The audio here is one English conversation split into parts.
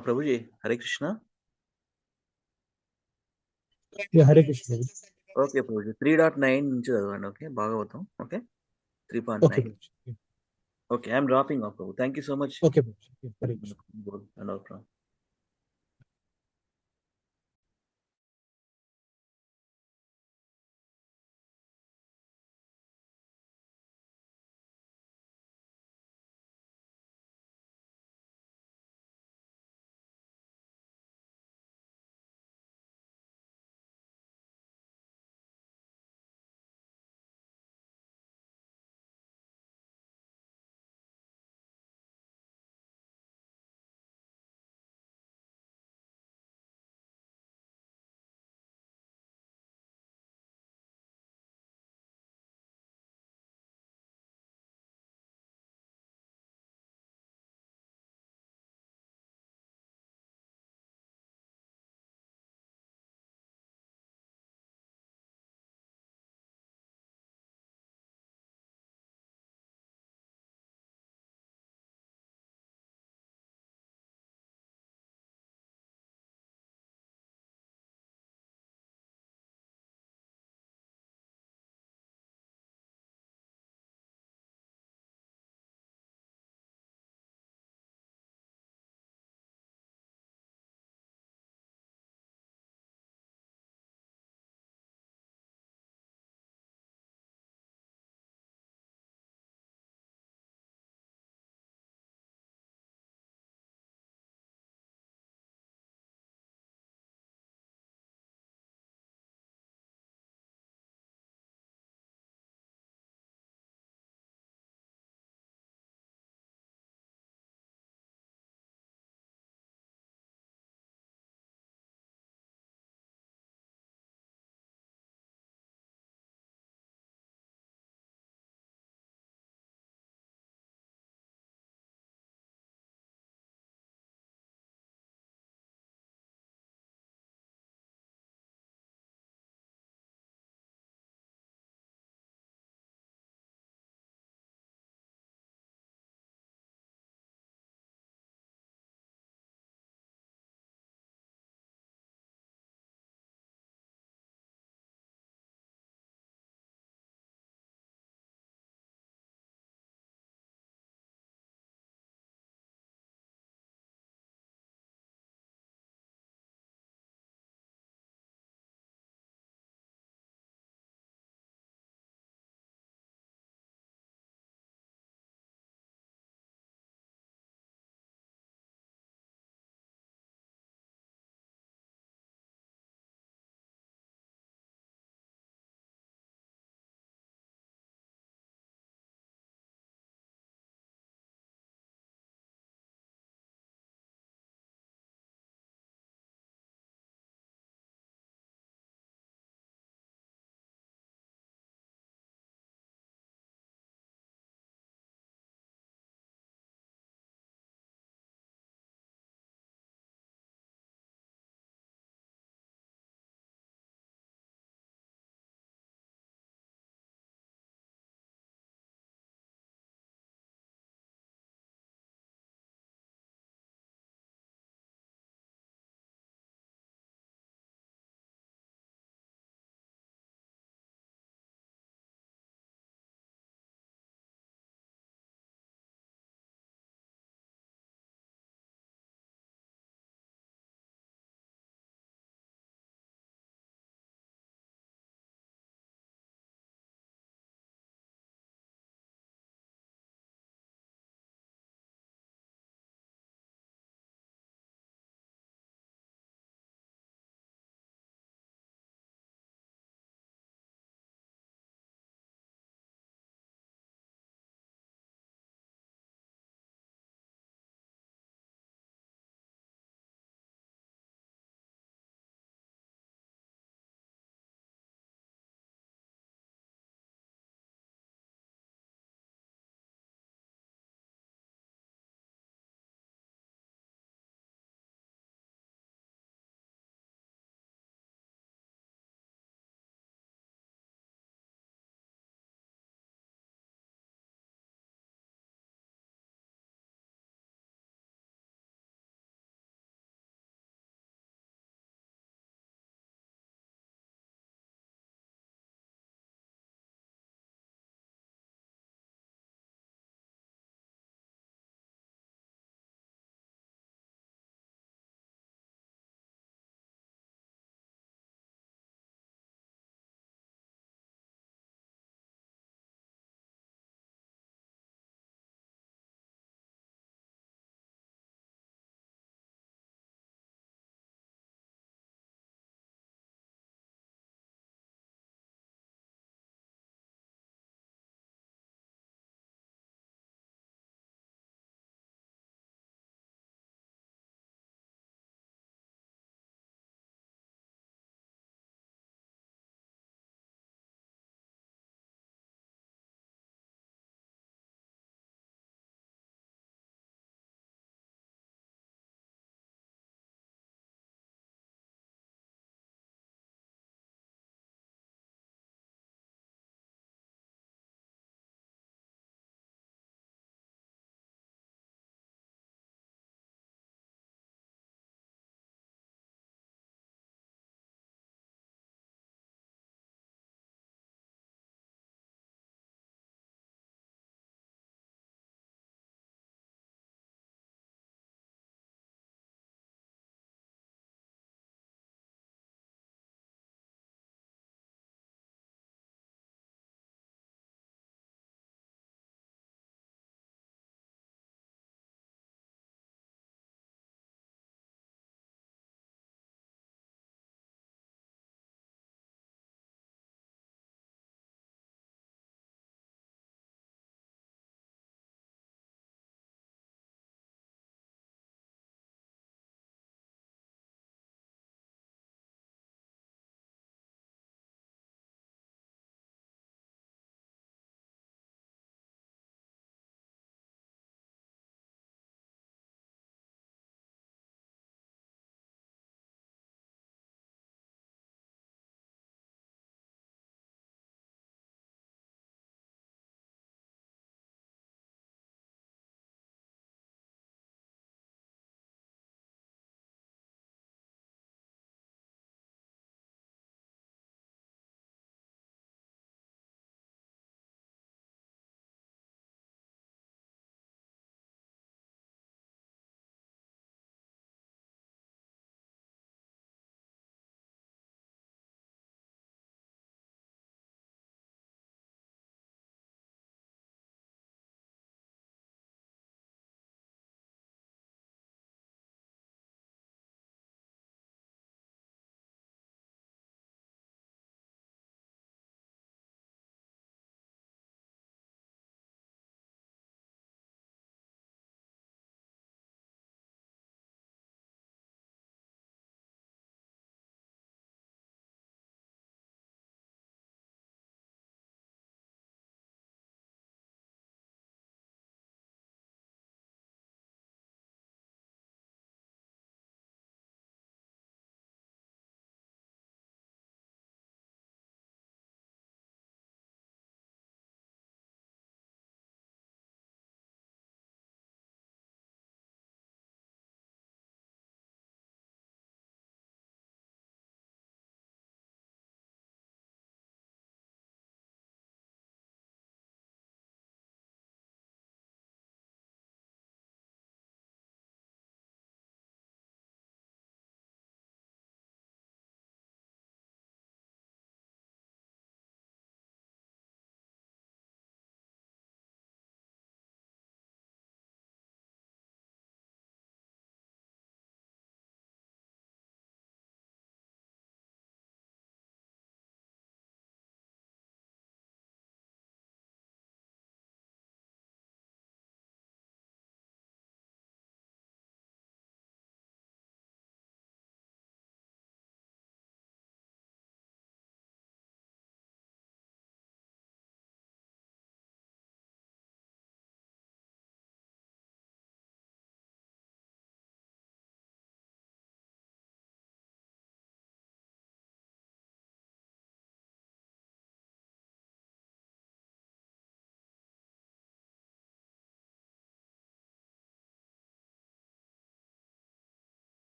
Prabhuji, Hare Krishna. Yeah, Hare Krishna. Okay, Prabhuji. 3.9 నుంచి చదవండి. Okay, Bhagavatam. Okay, Okay, 3.9. Prabhuji. Okay, I'm dropping off, Prabhu. Thank you so much. Okay, Prabhuji. Yeah, Hare Krishna. And all, Prabhu.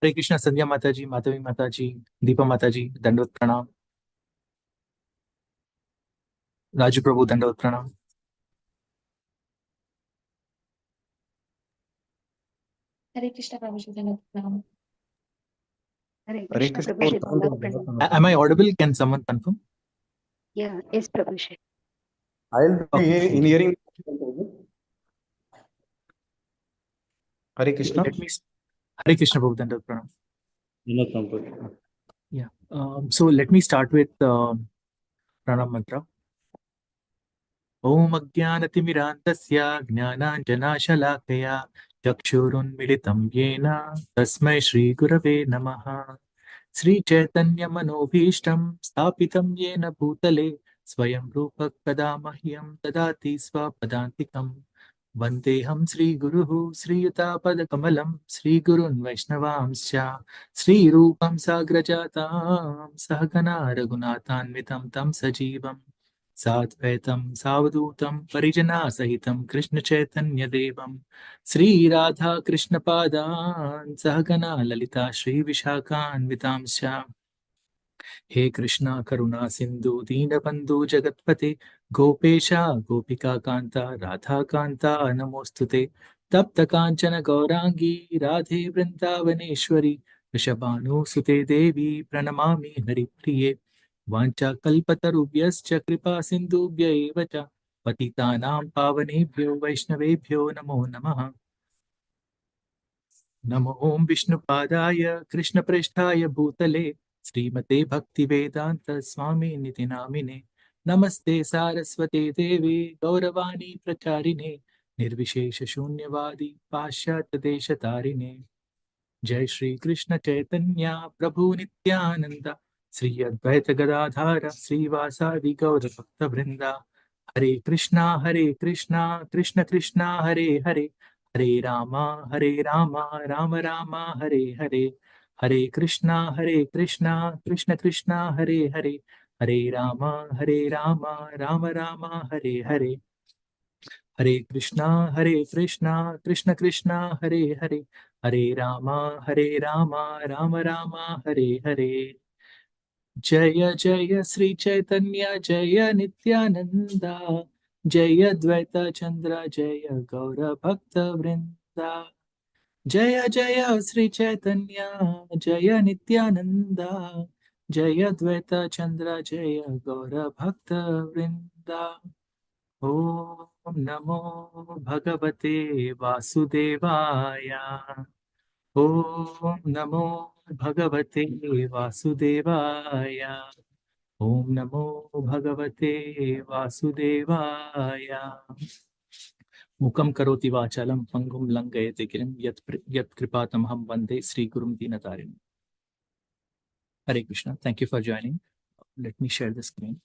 हरे कृष्णा संध्या माता जी, माधवी माता जी, दीपा माता जी, दंडवत प्रणाम। राजू प्रभु दंडवत प्रणाम। हरे कृष्णा प्रभु जी दंडवत प्रणाम। हरे हरे कृष्ण कृष्ण प्रभु जी प्रभु दंडवत प्रणाम। Am I audible? Can someone confirm? Yeah, yes Prabhu ji. I'll be Okay, thank in you. hearing. Hare Krishna. Let me. Hare Krishna Prabhu Danda Pranam. Yeah. So let me start with Pranam mantra. Om Ajnanatimirandasya Jnananjanashalakaya Chakshurunmilitam Yena Tasmai Shri Gurave Namaha Shri Chaitanya Manobhishtam Sthapitam Yena Bhutale Swayam Rupa Kada Mahyam Dadati Swapadantikam Vandeham Shri Guruhu Shri Yuta Kamalam Shri Gurun Vaishnavamscha Shri Rupam Sagrajatam Sahagana Raghunathanvitam Tam Sajivam साद्वैतं सावधूतं परिजना सहितं कृष्ण चैतन्य देवं श्री राधा कृष्ण पादान् सहगना ललिता श्री विशाखान्वितांश्च हे कृष्णा करुणा सिंधु दीनबंधु जगत्पते गोपेशा गोपिका कांता राधा कांता नमोस्तुते तप्त कांचन गौरांगी राधे वृंदावनेश्वरी वृषभानुसुते देवी प्रणमामि हरिप्रिये वाञ्छाकल्पतरुभ्यश्च कृपा सिन्धुभ्य एव च पतितानां पावनेभ्यो वैष्णवेभ्यो नमो नमः नमो ओं विष्णुपादाय कृष्णप्रेष्ठाय भूतले श्रीमते भक्तिवेदांत स्वामी निति नामिने नमस्ते सारस्वते देवी गौरवाणी प्रचारिणे निर्विशेष शून्यवादी पाश्चात्य देशतारिणे जय श्री कृष्ण चैतन्य प्रभु नित्यानंद श्री अद्वैत गदाधार श्रीवासादि गौर भक्त वृंदा हरे कृष्णा कृष्ण कृष्णा हरे हरे हरे रामा राम राम हरे हरे हरे कृष्णा कृष्ण कृष्णा हरे हरे हरे रामा राम राम हरे हरे हरे कृष्णा कृष्ण कृष्णा हरे हरे हरे रामा राम राम हरे हरे जय जय श्री चैतन्य जय नित्यानंदा जय द्वैत चंद्र जय गौर भक्त वृंदा जय जय श्री चैतन्य जय नित्यानंदा जय द्वैत चंद्र जय गौर भक्त वृंदा ओम नमो भगवते वासुदेवाय ओम नमो भगवते वासुदेवाय ओम नमो भगवते वासुदेवाय मुखं करोति वाचालं पंगुं लंघयते गिरिं यत्कृपातमहं वन्दे श्रीगुरुं दीनतारिणम् हरे Krishna thank you for joining let me share the screen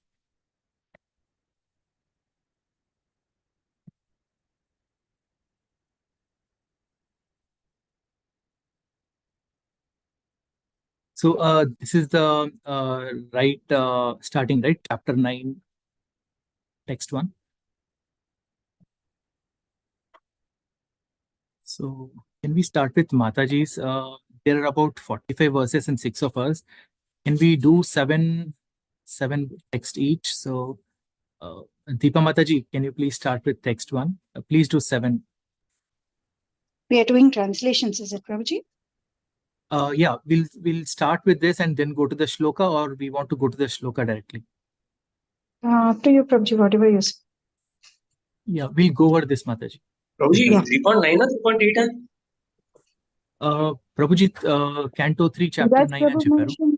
so this is the starting right chapter 9 text 1 so can we start with Mataji's there are about 45 verses and 6 of us can we do seven text each so Deepa Mataji can you please start with text 1 please do 7 We are doing translations, is it Prabhuji? yeah we'll start with this and then go to the shloka or we want to go to the shloka directly Up to you Prabhuji, whatever you say. yeah we'll go over this Mataji Prabhuji, Yeah. 3.9 or 3.8 है? Prabhuji canto 3 chapter That's 9 Prabhu and Chepparu mentioned.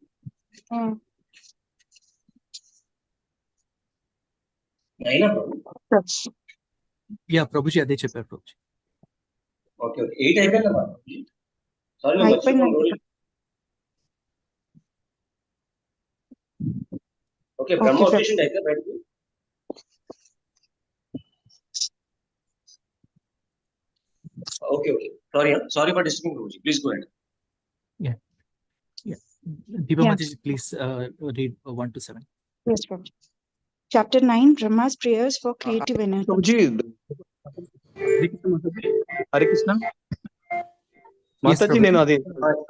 Nine है Prabhu? That's yeah Prabhuji ade Chepparu Prabhuji Okay, okay. 8 है क्या ना Prabhuji? Sorry, मैं बच्चे को 5.9. बोल Okay, Okay, Brahma Prabhu. station है क्या Prabhuji? Okay, okay. Sorry, huh? Sorry for disturbing Prabhuji. Please go ahead. yeah Deepa Yeah. Mataji please read 1 to 7 Yes, Prabhuji. Chapter 9, Brahma's prayers for creative energy. Prabhuji, Hare Krishna. Mataji Prabhuji. నేను అది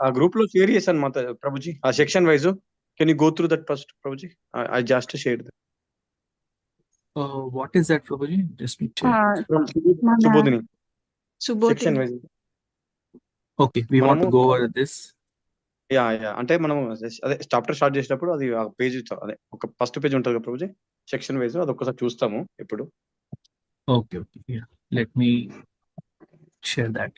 ఆ group లో share చేశాను మాతా ప్రభుజీ ఆ section wise can you go through that first Prabhuji I just share What is that, Prabhuji? Just me check. మన Subodhini Subodhini. Section wise Okay, we want to మనము go over this. Yeah అంటే మనం అదే చాప్టర్ స్టార్ట్ చేసినప్పుడు అది ఆ పేజ్ అదే ఒక ఫస్ట్ పేజ్ ఉంటుంది కదా ప్రభుజీ సెక్షన్ వైజ్ అది ఒక్కసారి చూస్తాము ఇప్పుడు Okay, yeah. Let me share that.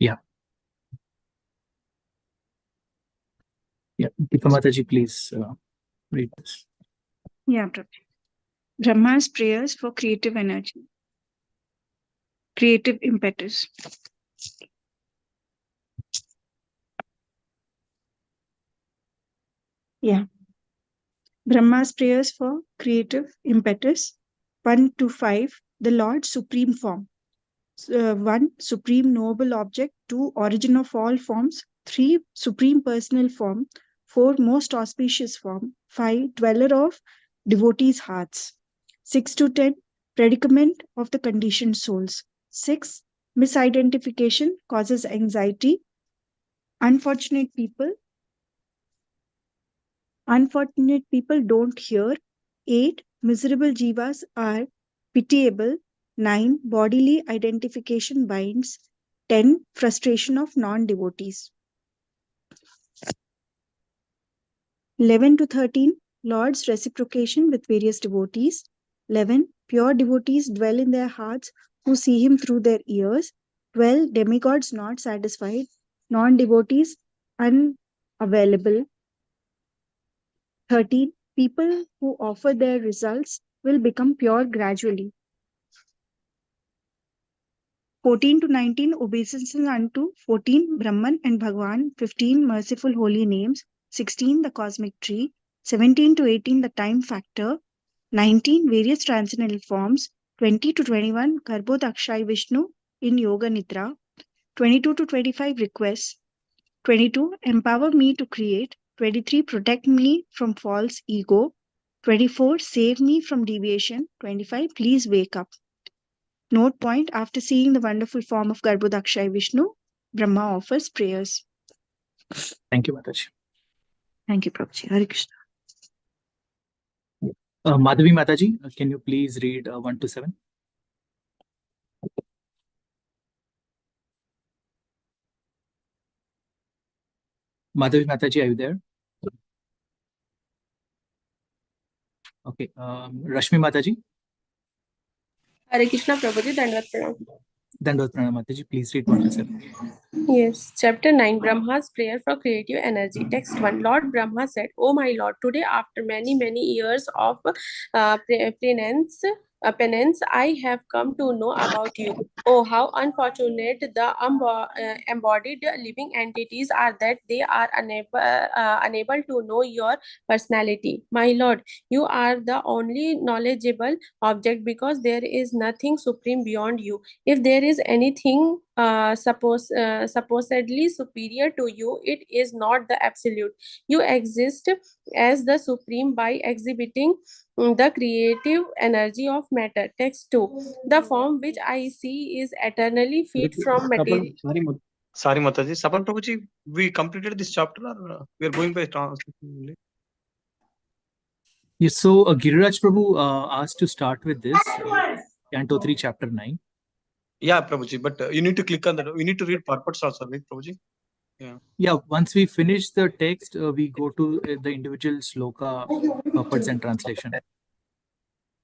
Yeah. Yeah, Deepa Mataji, please read this. Yeah, Prabhuji. Brahma's prayers for creative energy, creative impetus. Yeah. Brahma's prayers for creative impetus. 1 to 5, the Lord's supreme form. 1, supreme noble object. 2, origin of all forms. 3, supreme personal form. 4, most auspicious form. 5, dweller of devotees' hearts. 6 to 10, predicament of the conditioned souls. 6, misidentification causes anxiety. Unfortunate people don't hear. 8, miserable jivas are pitiable. 9, bodily identification binds. 10, frustration of non-devotees. 11 to 13, Lord's reciprocation with various devotees. 11, pure devotees dwell in their hearts who see him through their ears. 12, demigods not satisfied, non-devotees unavailable. 13, people who offer their results will become pure gradually. 14 to 19, obeisances unto 14, Brahman and Bhagwan. 15, merciful holy names. 16, the cosmic tree. 17 to 18, the time factor. 19, various transcendental forms. 20 to 21, Garbhodakshai Vishnu in Yoga Nidra. 22 to 25, requests. 22, empower me to create. 23, protect me from false ego. 24, save me from deviation. 25, please wake up. Note point, after seeing the wonderful form of Garbhodakshai Vishnu, Brahma offers prayers. Thank you, Mataji. Thank you, Prabhuji. Hare Krishna. Madhavi Mataji, can you please read 1 to 7? Madhavi Mataji, are you there? Okay. Rashmi Mataji. Hare Krishna Prabhuji, Dandavat Pranam. Dandot Pranam Mataji, please read 1 to 7. Yes, chapter 9, Brahma's prayer for creative energy. Text 1, Lord Brahma said, "Oh my Lord, today after many years of penance, I have come to know about you. Oh, how unfortunate the embodied living entities are that they are unable to know your personality. My Lord, you are the only knowledgeable object because there is nothing supreme beyond you. If there is anything supposedly superior to you, it is not the absolute. You exist as the supreme by exhibiting the creative energy of matter." Text 2, the form which I see is eternally freed from material. Sorry, Mataji. Sapan Prabhuji, we completed this chapter or we are going by translation only? Yes, so Giriraj Prabhu asked to start with this, Canto 3, Chapter 9. Yeah, Prabhuji, but you need to click on that. You need to read purports also, right, Prabhuji? Yeah, once we finish the text, we go to the individual sloka purports and translation.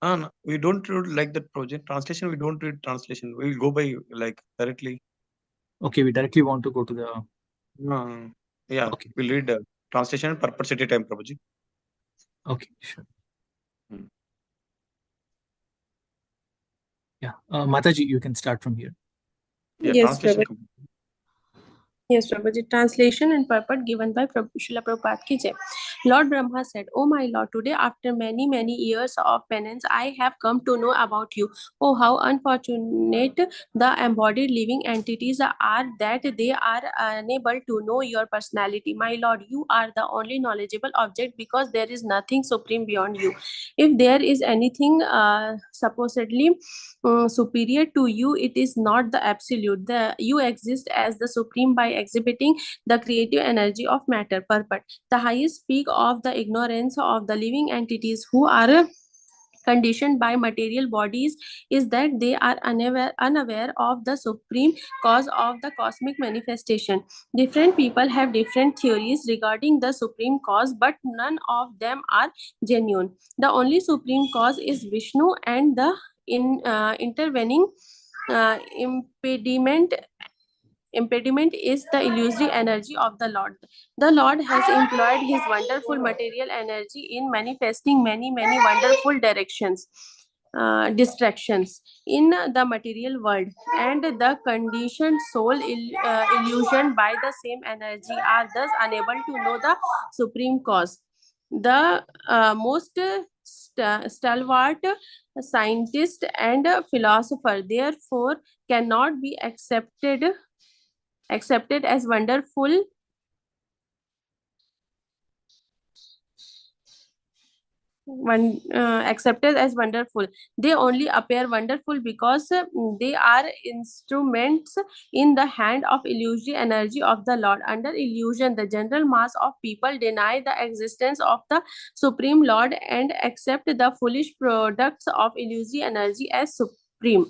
No, we don't read like that, Prabhuji. Translation, we don't read translation. We will go by like directly. Okay, we directly want to go to the. Yeah, Okay. we'll read translation and purports at a time, Prabhuji. Okay, sure. Hmm. Yeah, Mataji, you can start from here. Yeah, Yes, translation. Prabhu. Yes, Prabhuji. Translation and purport given by Srila Prabhupada ki jai. Lord Brahma said, "Oh my Lord, today after many, many years of penance, I have come to know about you. Oh, how unfortunate the embodied living entities are that they are unable to know your personality. My Lord, you are the only knowledgeable object because there is nothing supreme beyond you. If there is anything supposedly superior to you, it is not the absolute. You exist as the supreme by exhibiting the creative energy of matter. Purport. The highest peak of the ignorance of the living entities who are conditioned by material bodies is that they are unaware of the supreme cause of the cosmic manifestation. Different people have different theories regarding the supreme cause, but none of them are genuine. The only supreme cause is Vishnu, and the intervening impediment is the illusory energy of the Lord. The Lord has employed his wonderful material energy in manifesting many, many wonderful distractions in the material world, and the conditioned soul illusioned by the same energy are thus unable to know the supreme cause. The most stalwart scientist and philosopher therefore cannot be accepted as wonderful accepted as wonderful. They only appear wonderful because they are instruments in the hand of illusory energy of the Lord. Under illusion, the general mass of people deny the existence of the supreme Lord and accept the foolish products of illusory energy as supreme.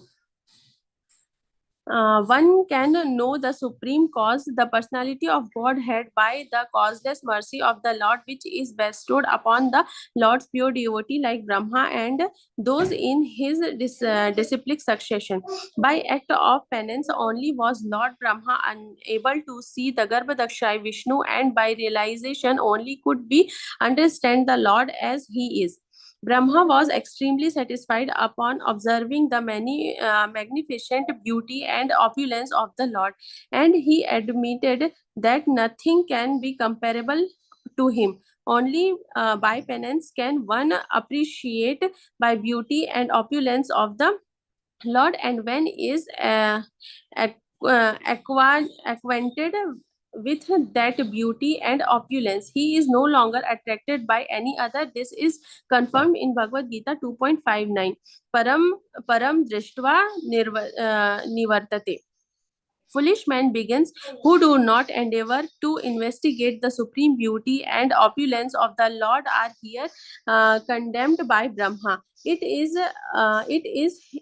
One can know the supreme cause, the personality of Godhead, by the causeless mercy of the Lord, which is bestowed upon the Lord's pure devotee like Brahma and those in his disciplic succession. By act of penance only was Lord Brahma unable to see the Garbhadakshay Vishnu, and by realization only could be understand the Lord as he is. Brahma was extremely satisfied upon observing the many magnificent beauty and opulence of the Lord, and he admitted that nothing can be comparable to him. Only by penance can one appreciate by beauty and opulence of the Lord, and when is acquainted with that beauty and opulence, he is no longer attracted by any other. This is confirmed in Bhagavad Gita 2.59. Param drishtva nivartate. Foolish man begins who do not endeavor to investigate the supreme beauty and opulence of the Lord are here condemned by Brahma. It is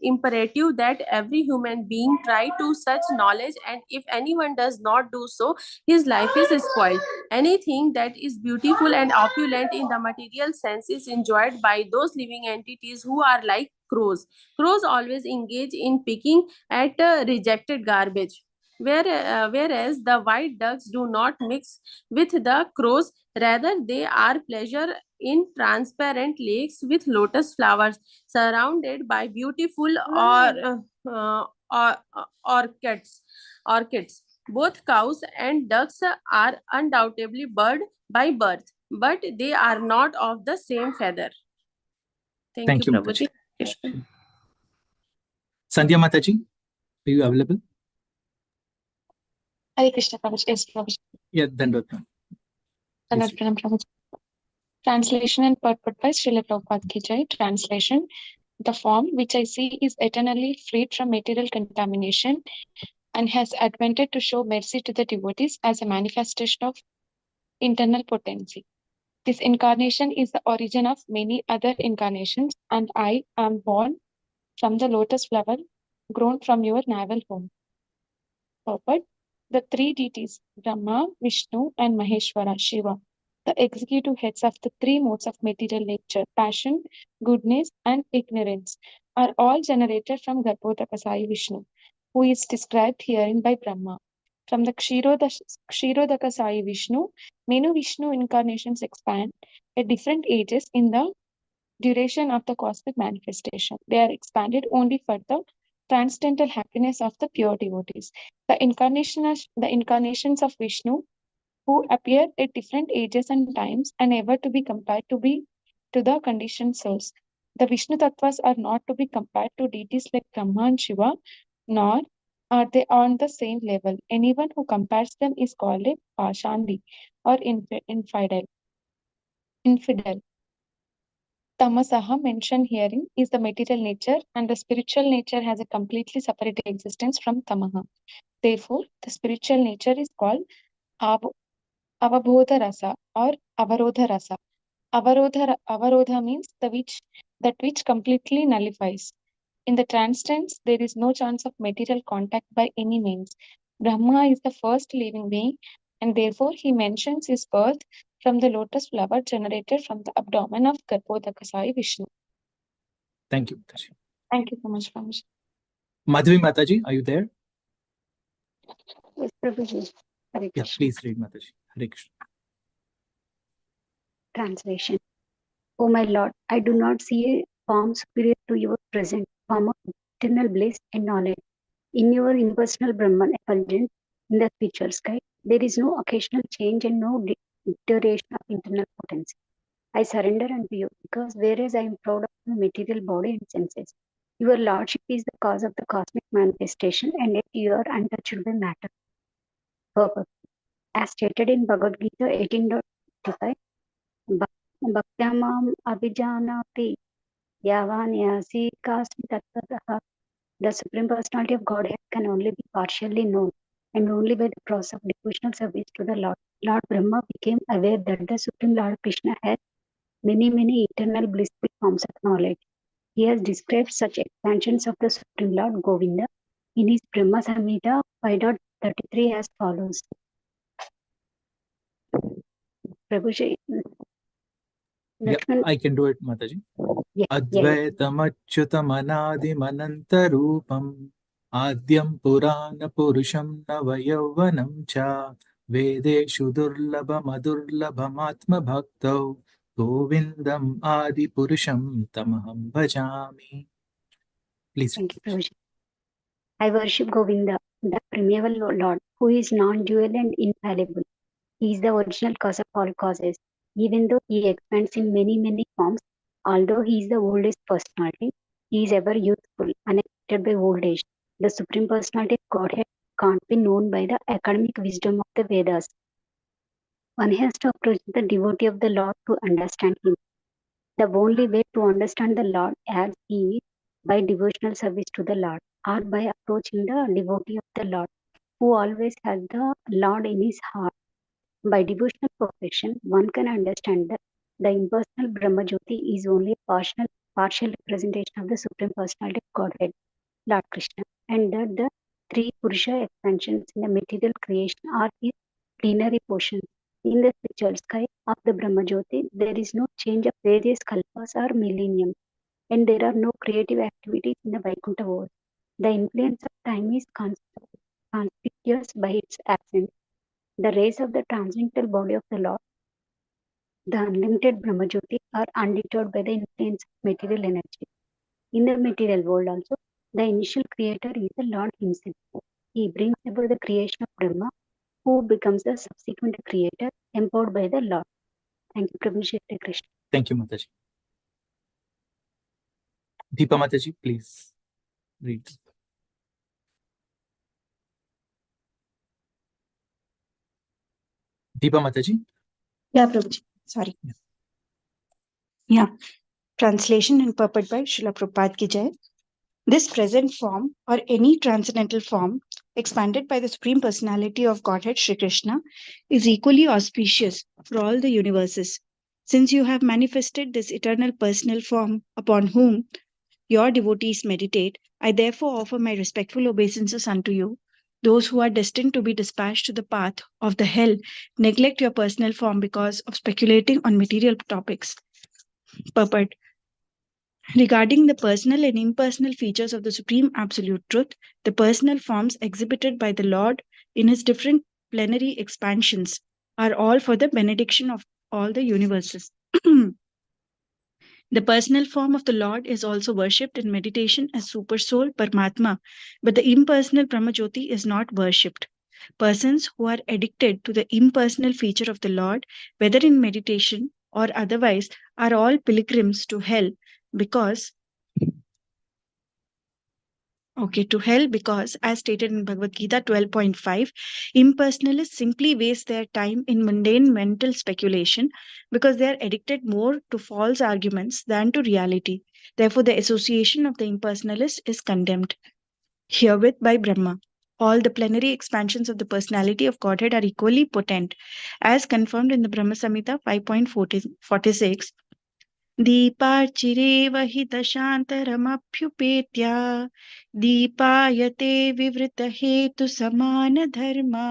imperative that every human being try to such knowledge, and if anyone does not do so, his life is spoiled. Anything that is beautiful and opulent in the material sense is enjoyed by those living entities who are like crows. Crows always engage in picking at rejected garbage. Whereas the white ducks do not mix with the crows, rather they are pleasure in transparent lakes with lotus flowers surrounded by beautiful orchids. Orchids. Both cows and ducks are undoubtedly bird by birth, but they are not of the same feather. Thank you, Prabhuji. Sandhya Mataji, are you available? Hare Krishna, Prabhuji. Yes, Prabhuji. Yeah, Dandot. Dandavat Pranam, Prabhuji. Translation and purport by Srila Prabhupada ki jai. Translation. The form which I see is eternally freed from material contamination and has advented to show mercy to the devotees as a manifestation of internal potency. This incarnation is the origin of many other incarnations, and I am born from the lotus flower grown from your navel home. Purport: the three deities, Brahma, Vishnu, and Maheshwara, Shiva, the executive heads of the three modes of material nature, passion, goodness, and ignorance, are all generated from Garbhodakasai Vishnu, who is described herein by Brahma. From the Kshirodakasai Vishnu, many Vishnu incarnations expand at different ages in the duration of the cosmic manifestation. They are expanded only for the transcendental happiness of the pure devotees. The incarnations of Vishnu, who appear at different ages and times, are never to be compared to the conditioned souls. The Vishnu Tattvas are not to be compared to deities like Brahma and Shiva, nor are they on the same level. Anyone who compares them is called a Pashandi or infidel. Tamasaha mentioned herein is the material nature, and the spiritual nature has a completely separate existence from Tamaha. Therefore, the spiritual nature is called Avabodha Rasa or Avarodha Rasa. Avarodha means that which completely nullifies. In the trance, there is no chance of material contact by any means. Brahma is the first living being, and therefore he mentions his birth from the lotus flower generated from the abdomen of Garbhodakasai Vishnu. Thank you, Mataji. Thank you so much, Ramesh. Madhvi Mataji, are you there? Yes, Prabhuji. Hare Yeah, Krishna. please read Mataji. Hare Krishna. Translation. O my Lord, I do not see a form superior to your present form of eternal bliss and knowledge. In your impersonal Brahman effulgence in the spiritual sky, there is no occasional change and no deterioration of internal potency. I surrender unto you, because whereas I am proud of my material body and senses, your Lordship is the cause of the cosmic manifestation, and yet you are untouched by matter. Purpose. As stated in Bhagavad Gita 18.55, Bhaktyamam abhijanati yavanyasi kasmi tattvatah. The Supreme Personality of Godhead can only be partially known, and only by the process of devotional service to the Lord. Lord Brahma became aware that the Supreme Lord Krishna has many eternal blissful forms of knowledge. He has described such expansions of the Supreme Lord Govinda in his Brahma Samhita 5.33 as follows. Prabhuji, Yeah, Lakshman, I can do it, Mataji. yeah. Advaitamachyutamanadimanantarupam Adyam Purana Purusham Navayauvanam Cha Vedeshu Durlabhamadurlabhamatma Bhaktau Govindam Adi Purusham Tamaham Bhajami. Please. Thank you, Prabhuji. I worship Govinda, the primeval Lord, who is non-dual and infallible. He is the original cause of all causes. Even though he expands in many forms, although he is the oldest personality, he is ever youthful, unaffected by old age. The Supreme Personality of Godhead can't be known by the academic wisdom of the Vedas. One has to approach the devotee of the Lord to understand him. The only way to understand the Lord as he is by devotional service to the Lord, or by approaching the devotee of the Lord, who always has the Lord in his heart. By devotional perfection, one can understand that the impersonal Brahmajyoti is only a partial representation of the Supreme Personality of Godhead, Lord Krishna, and that the three Purusha expansions in the material creation are his plenary portions. In the spiritual sky of the Brahmajyoti, there is no change of various kalpas or millenniums, and there are no creative activities in the Vaikuntha world. The influence of time is conspicuous by its absence. The rays of the transcendental body of the Lord, the unlimited Brahmajyoti, are undeterred by the influence of material energy. In the material world also, the initial creator is the Lord himself. He brings about the creation of Brahma, who becomes the subsequent creator, empowered by the Lord. Thank you, Prabhu Shri Krishna. Thank you, Mataji. Deepa Mataji, please read. Deepa Mataji. Yeah, Prabhuji. Sorry. Yeah. Translation and purport by Srila Prabhupada Ki Jai. This present form, or any transcendental form, expanded by the Supreme Personality of Godhead Shri Krishna, is equally auspicious for all the universes. Since you have manifested this eternal personal form upon whom your devotees meditate, I therefore offer my respectful obeisances unto you. Those who are destined to be dispatched to the path of the hell neglect your personal form because of speculating on material topics. Purport. Regarding the personal and impersonal features of the Supreme Absolute Truth, the personal forms exhibited by the Lord in his different plenary expansions are all for the benediction of all the universes. The personal form of the Lord is also worshipped in meditation as Supersoul Paramatma, but the impersonal Brahmajyoti is not worshipped. Persons who are addicted to the impersonal feature of the Lord, whether in meditation or otherwise, are all pilgrims to hell because as stated in Bhagavad Gita 12.5, impersonalists simply waste their time in mundane mental speculation because they are addicted more to false arguments than to reality. Therefore, the association of the impersonalist is condemned herewith by Brahma. All the plenary expansions of the personality of Godhead are equally potent, as confirmed in the Brahma Samhita 5.46. दीपार्चिरेव हि दशान्तरमभ्युपेत्य दीपायते विवृतहेतुसमानधर्मा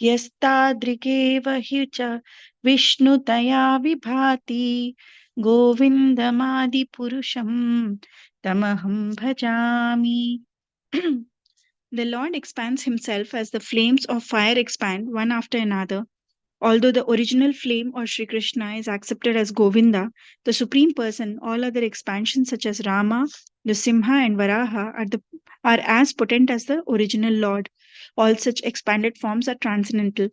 यस्तादृगेव हि च विष्णुतया विभाति गोविन्दमादिपुरुषं तमहं भजामि. The Lord expands himself as the flames of fire expand one after another. Although the original flame or Sri Krishna is accepted as Govinda, the Supreme Person, all other expansions such as Rama, Nrsimha, and Varaha are as potent as the original Lord. All such expanded forms are transcendental.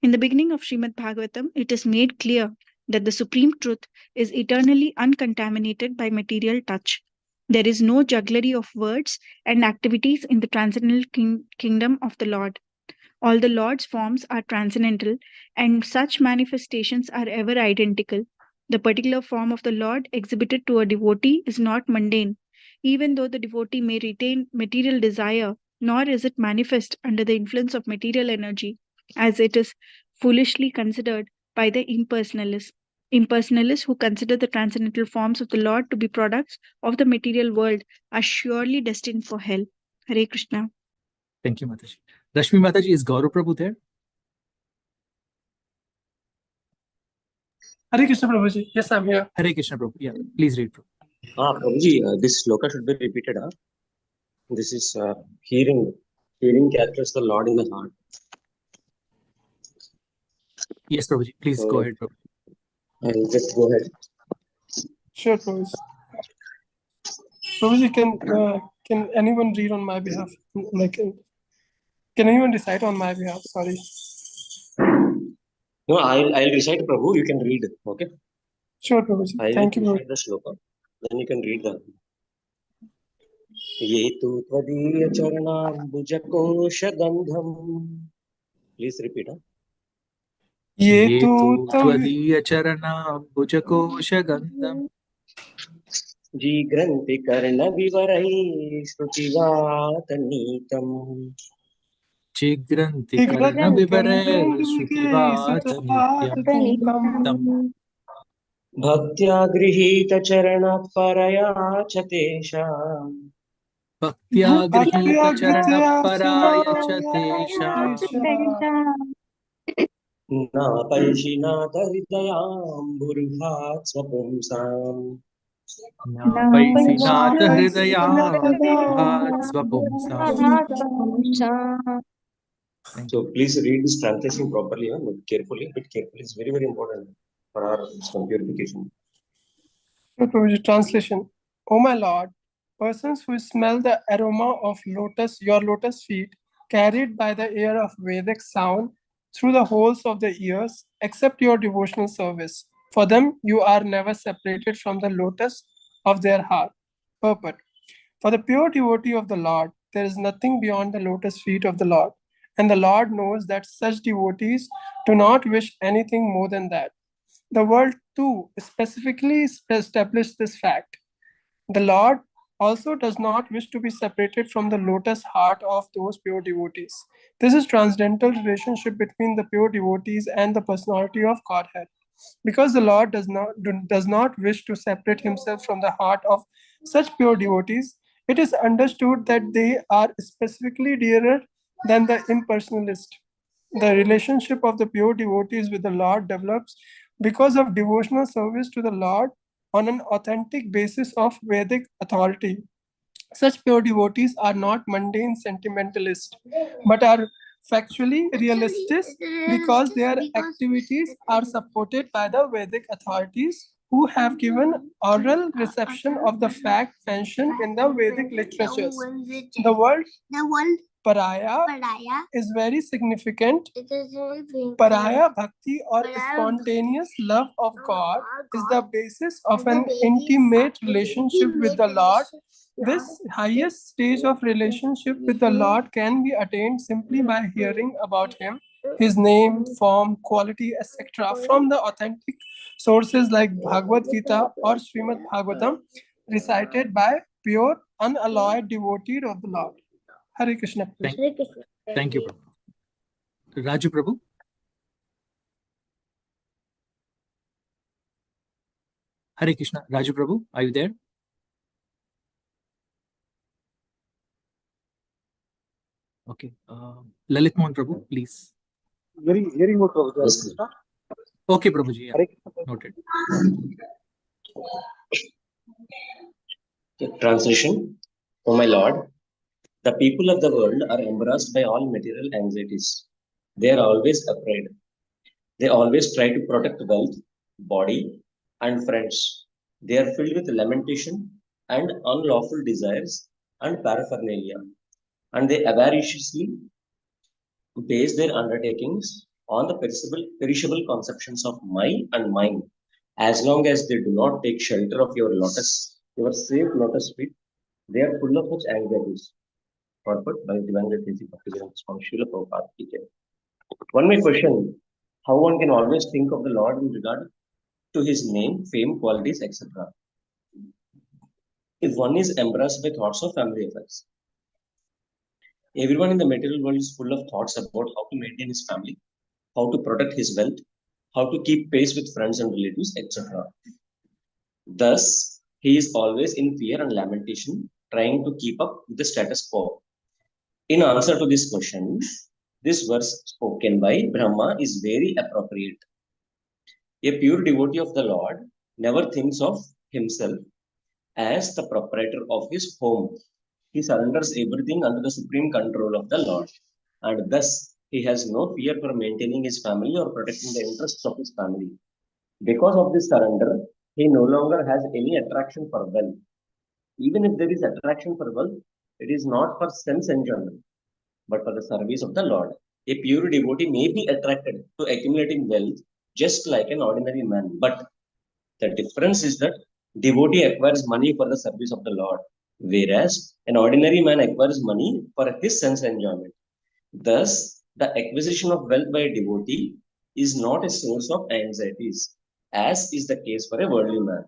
In the beginning of Srimad Bhagavatam, it is made clear that the Supreme Truth is eternally uncontaminated by material touch. There is no jugglery of words and activities in the transcendental kingdom of the Lord. All the Lord's forms are transcendental, and such manifestations are ever identical. The particular form of the Lord exhibited to a devotee is not mundane, even though the devotee may retain material desire, nor is it manifest under the influence of material energy, as it is foolishly considered by the impersonalists. Impersonalists who consider the transcendental forms of the Lord to be products of the material world are surely destined for hell. Hare Krishna. Thank you, Mataji. Rashmi Mataji, is Gaurav Prabhu there? Hare Krishna Prabhuji. Yes, I'm here. Hare Krishna Prabhu. Yeah, please read, Prabhu. Prabhuji, this sloka should be repeated. This is hearing captures the Lord in the heart. Yes, Prabhuji. Please go ahead, Prabhu. I'll just go ahead. Sure, Prabhuji. Prabhuji, can anyone read on my behalf? Like, can anyone recite on my behalf? Sorry. No, I'll recite Prabhu. You can read. Okay. Sure, Prabhuji. Thank you, Prabhu. The sloka. Then you can read the. Ye tu tvadiya charanambujagandham. Please repeat. Ye tu tvadiya charanambujagandham. Jigranti karna vivarai srutivatanitam. Jigranti karna vivarai srutivatanitam. Bhaktya grihita charanat paraya chatesha. Bhaktya grihita charanat paraya chatesha. Na paishinata hridayam burhat swapumsam. Na paisinata hridayam burhat swapumsam. So please read this translation properly, carefully. But carefully is very, very important for our purification. Translation. O my Lord, persons who smell the aroma of your lotus feet, carried by the air of Vedic sound through the holes of the ears, accept your devotional service. For them, you are never separated from the lotus of their heart. Purport. For the pure devotee of the Lord, there is nothing beyond the lotus feet of the Lord, and the Lord knows that such devotees do not wish anything more than that. The world, too, specifically established this fact. The Lord also does not wish to be separated from the lotus heart of those pure devotees. This is transcendental relationship between the pure devotees and the personality of Godhead. Because the Lord does not wish to separate himself from the heart of such pure devotees, it is understood that they are specifically dearer than the impersonalist. The relationship of the pure devotees with the Lord develops because of devotional service to the Lord on an authentic basis of Vedic authority. Such pure devotees are not mundane sentimentalists, but are factually realistic because their activities are supported by the Vedic authorities who have given oral reception of the fact mentioned in the Vedic literatures. The word Paraya is very significant. Paraya Bhakti or spontaneous love of God is the basis of an intimate relationship with the Lord. This highest stage of relationship with the Lord can be attained simply by hearing about Him, His name, form, quality, etc. from the authentic sources like Bhagavad Gita or Srimad Bhagavatam, recited by pure, unalloyed devotee of the Lord. Hare Krishna. Thank you, Prabhu. Raju Prabhu. Hare Krishna. Raju Prabhu, are you there? Okay. Lalit Mohan Prabhu, please. Hearing what Prabhu. Yes, Okay, Prabhuji. Yeah. Noted. Translation. O my Lord, the people of the world are embarrassed by all material anxieties. They are always afraid. They always try to protect wealth, body, and friends. They are filled with lamentation and unlawful desires and paraphernalia, and they avariciously base their undertakings on the perishable conceptions of my and mine. As long as they do not take shelter of your safe lotus feet, they are full of such anxieties. Purport by Divine Grace Bhaktivedanta Swami Srila Prabhupada Ki Jai. One may question how one can always think of the Lord in regard to his name, fame, qualities, etc. If one is embarrassed by thoughts of family affairs. Everyone in the material world is full of thoughts about how to maintain his family, how to protect his wealth, how to keep pace with friends and relatives, etc. Thus, he is always in fear and lamentation, trying to keep up with the status quo. In answer to this question, this verse spoken by Brahma is very appropriate. A pure devotee of the Lord never thinks of himself as the proprietor of his home. He surrenders everything under the supreme control of the Lord, and thus he has no fear for maintaining his family or protecting the interests of his family. Because of this surrender, he no longer has any attraction for wealth. Even if there is attraction for wealth, it is not for sense enjoyment, but for the service of the Lord. A pure devotee may be attracted to accumulating wealth just like an ordinary man, but the difference is that devotee acquires money for the service of the Lord, whereas an ordinary man acquires money for his sense enjoyment. Thus, the acquisition of wealth by a devotee is not a source of anxieties, as is the case for a worldly man.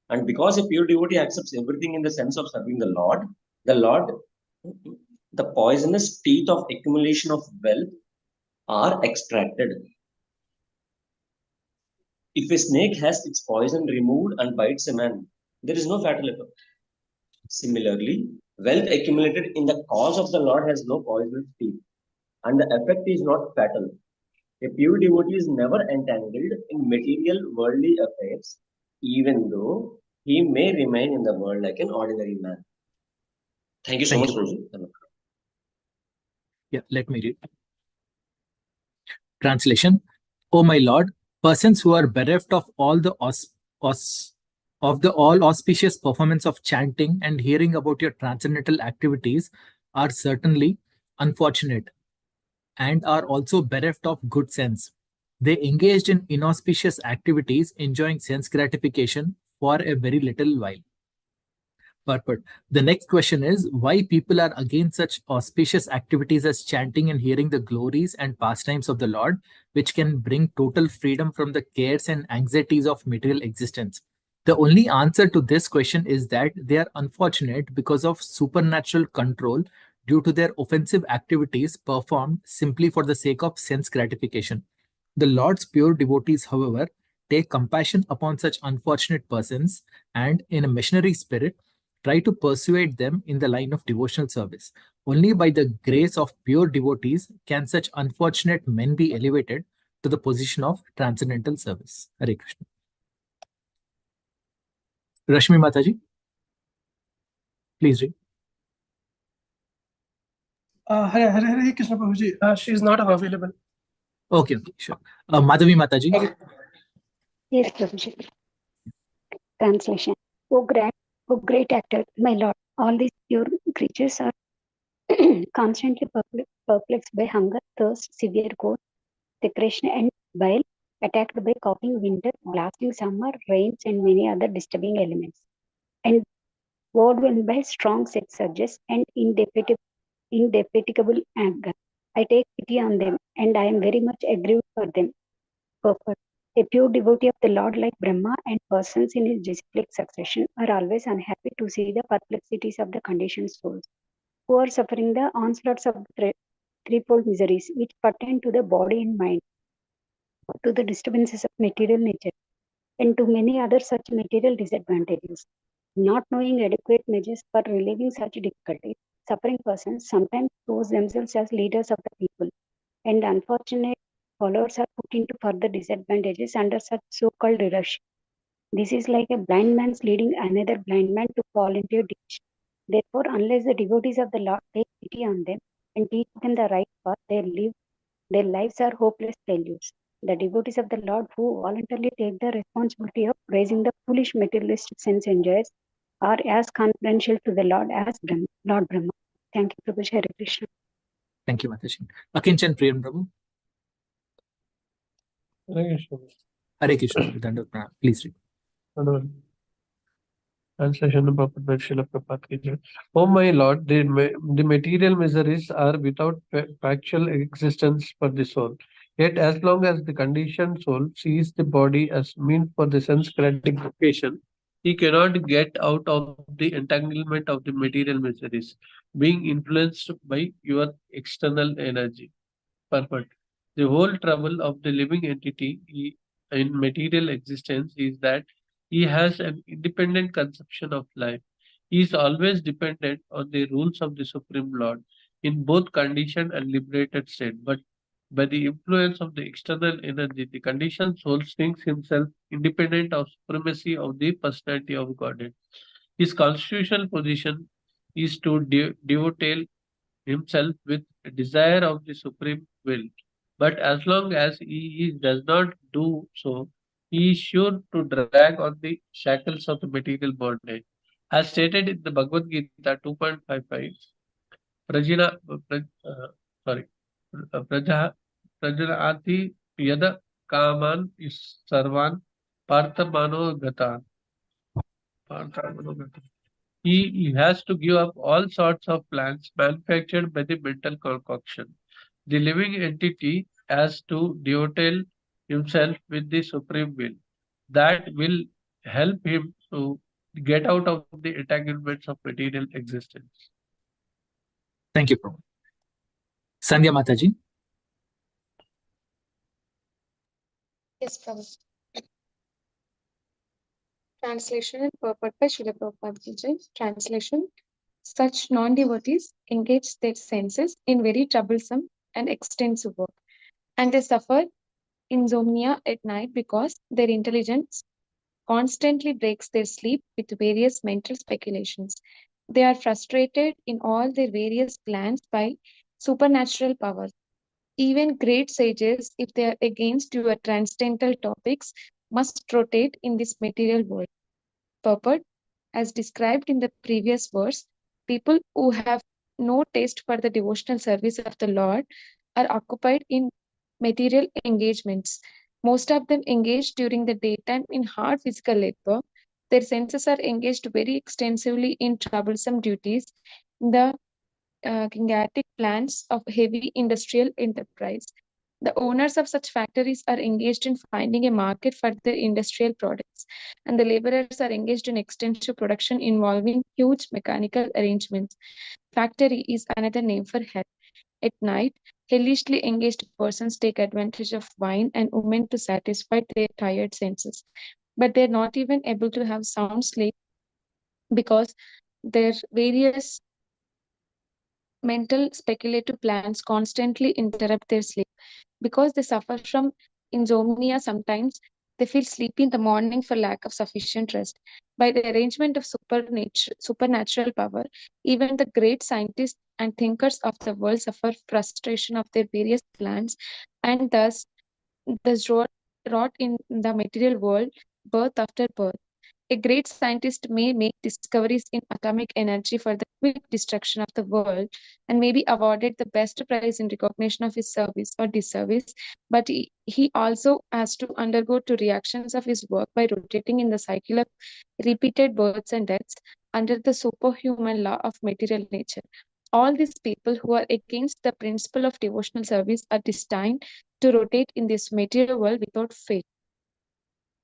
And because a pure devotee accepts everything in the sense of serving the Lord, the poisonous teeth of accumulation of wealth are extracted. If a snake has its poison removed and bites a man, there is no fatal effect. Similarly, wealth accumulated in the cause of the Lord has no poisonous teeth, and the effect is not fatal. A pure devotee is never entangled in material worldly affairs, even though he may remain in the world like an ordinary man. Thank you so much, Rosie. Yeah, let me read. Translation. O my Lord, persons who are bereft of all the all auspicious performance of chanting and hearing about your transcendental activities are certainly unfortunate and are also bereft of good sense. They engaged in inauspicious activities, enjoying sense gratification for a very little while. But the next question is why people are against such auspicious activities as chanting and hearing the glories and pastimes of the Lord, which can bring total freedom from the cares and anxieties of material existence. The only answer to this question is that they are unfortunate because of supernatural control due to their offensive activities performed simply for the sake of sense gratification. The Lord's pure devotees, however, take compassion upon such unfortunate persons and, in a missionary spirit, try to persuade them in the line of devotional service. Only by the grace of pure devotees can such unfortunate men be elevated to the position of transcendental service. Hare Krishna. Rashmi Mataji, please read. Hare Krishna Prabhuji. She is not available. Okay, sure. Madhavi Mataji. Yes, Prabhuji. Translation. O great actor, my lord, all these pure creatures are constantly perplexed by hunger, thirst, severe cold, secretion, and bile, attacked by coughing winter, blasting summer, rains, and many other disturbing elements, and overwhelmed by strong sex urges and indefatigable anger. I take pity on them, and I am very much aggrieved for them. Purport. A pure devotee of the Lord like Brahma and persons in his disciplic succession are always unhappy to see the perplexities of the conditioned souls, who are suffering the onslaughts of the threefold miseries which pertain to the body and mind, to the disturbances of material nature, and to many other such material disadvantages. Not knowing adequate measures for relieving such difficulties, suffering persons sometimes pose themselves as leaders of the people, and unfortunate followers are put into further disadvantages under such so-called leadership. This is like a blind man's leading another blind man to fall into a ditch. Therefore, unless the devotees of the Lord take pity on them and teach them the right path, their lives are hopeless failures. The devotees of the Lord who voluntarily take the responsibility of raising the foolish materialistic sense enjoyers are as confidential to the Lord as Lord Brahma. Thank you, Prabhu. Hare Krishna. Thank you, Mataji. Akinchan Priyam Prabhu. Hare Krishna. Hare Krishna. Dandavat Pranam. Please read. Translation of Prabhupada Srila Prabhupada ki jai. Oh my Lord, the material miseries are without factual existence for the soul. Yet as long as the conditioned soul sees the body as means for the sense gratification, he cannot get out of the entanglement of the material miseries, being influenced by your external energy. Purport. The whole trouble of the living entity in material existence is that he has an independent conception of life. He is always dependent on the rules of the Supreme Lord in both conditioned and liberated state. But by the influence of the external energy, the conditioned soul thinks himself independent of supremacy of the personality of Godhead. His constitutional position is to devote himself with a desire of the supreme will. But as long as he does not do so, he is sure to drag on the shackles of the material bondage. As stated in the Bhagavad Gita 2.55, Prajina, Prajanati Yada Kaman is Sarvan Parthamano Gatan. He has to give up all sorts of plans manufactured by the mental concoction. The living entity has to devote himself with the supreme will. That will help him to get out of the entanglements of material existence. Thank you, Prabhu. Sandhya Mataji. Yes, Prabhu. Translation and purport by Srila Prabhupada Ki Jai. Translation. Such non-devotees engage their senses in very troublesome and extensive work, and they suffer insomnia at night because their intelligence constantly breaks their sleep with various mental speculations. They are frustrated in all their various plans by supernatural powers. Even great sages, if they are against your transcendental topics, must rotate in this material world. Purport, as described in the previous verse, people who have no taste for the devotional service of the Lord are occupied in material engagements. Most of them engage during the daytime in hard physical labor. Their senses are engaged very extensively in troublesome duties, in the gigantic plans of heavy industrial enterprise. The owners of such factories are engaged in finding a market for their industrial products, and the laborers are engaged in extensive production involving huge mechanical arrangements. Factory is another name for hell. At night, hellishly engaged persons take advantage of wine and women to satisfy their tired senses. But they're not even able to have sound sleep because their various mental speculative plans constantly interrupt their sleep. Because they suffer from insomnia sometimes, they feel sleepy in the morning for lack of sufficient rest. By the arrangement of supernatural power, even the great scientists and thinkers of the world suffer frustration of their various plans, and thus wrought in the material world birth after birth. A great scientist may make discoveries in atomic energy for the quick destruction of the world and may be awarded the best prize in recognition of his service or disservice, but he also has to undergo two reactions of his work by rotating in the cycle of repeated births and deaths under the superhuman law of material nature. All these people who are against the principle of devotional service are destined to rotate in this material world without fate.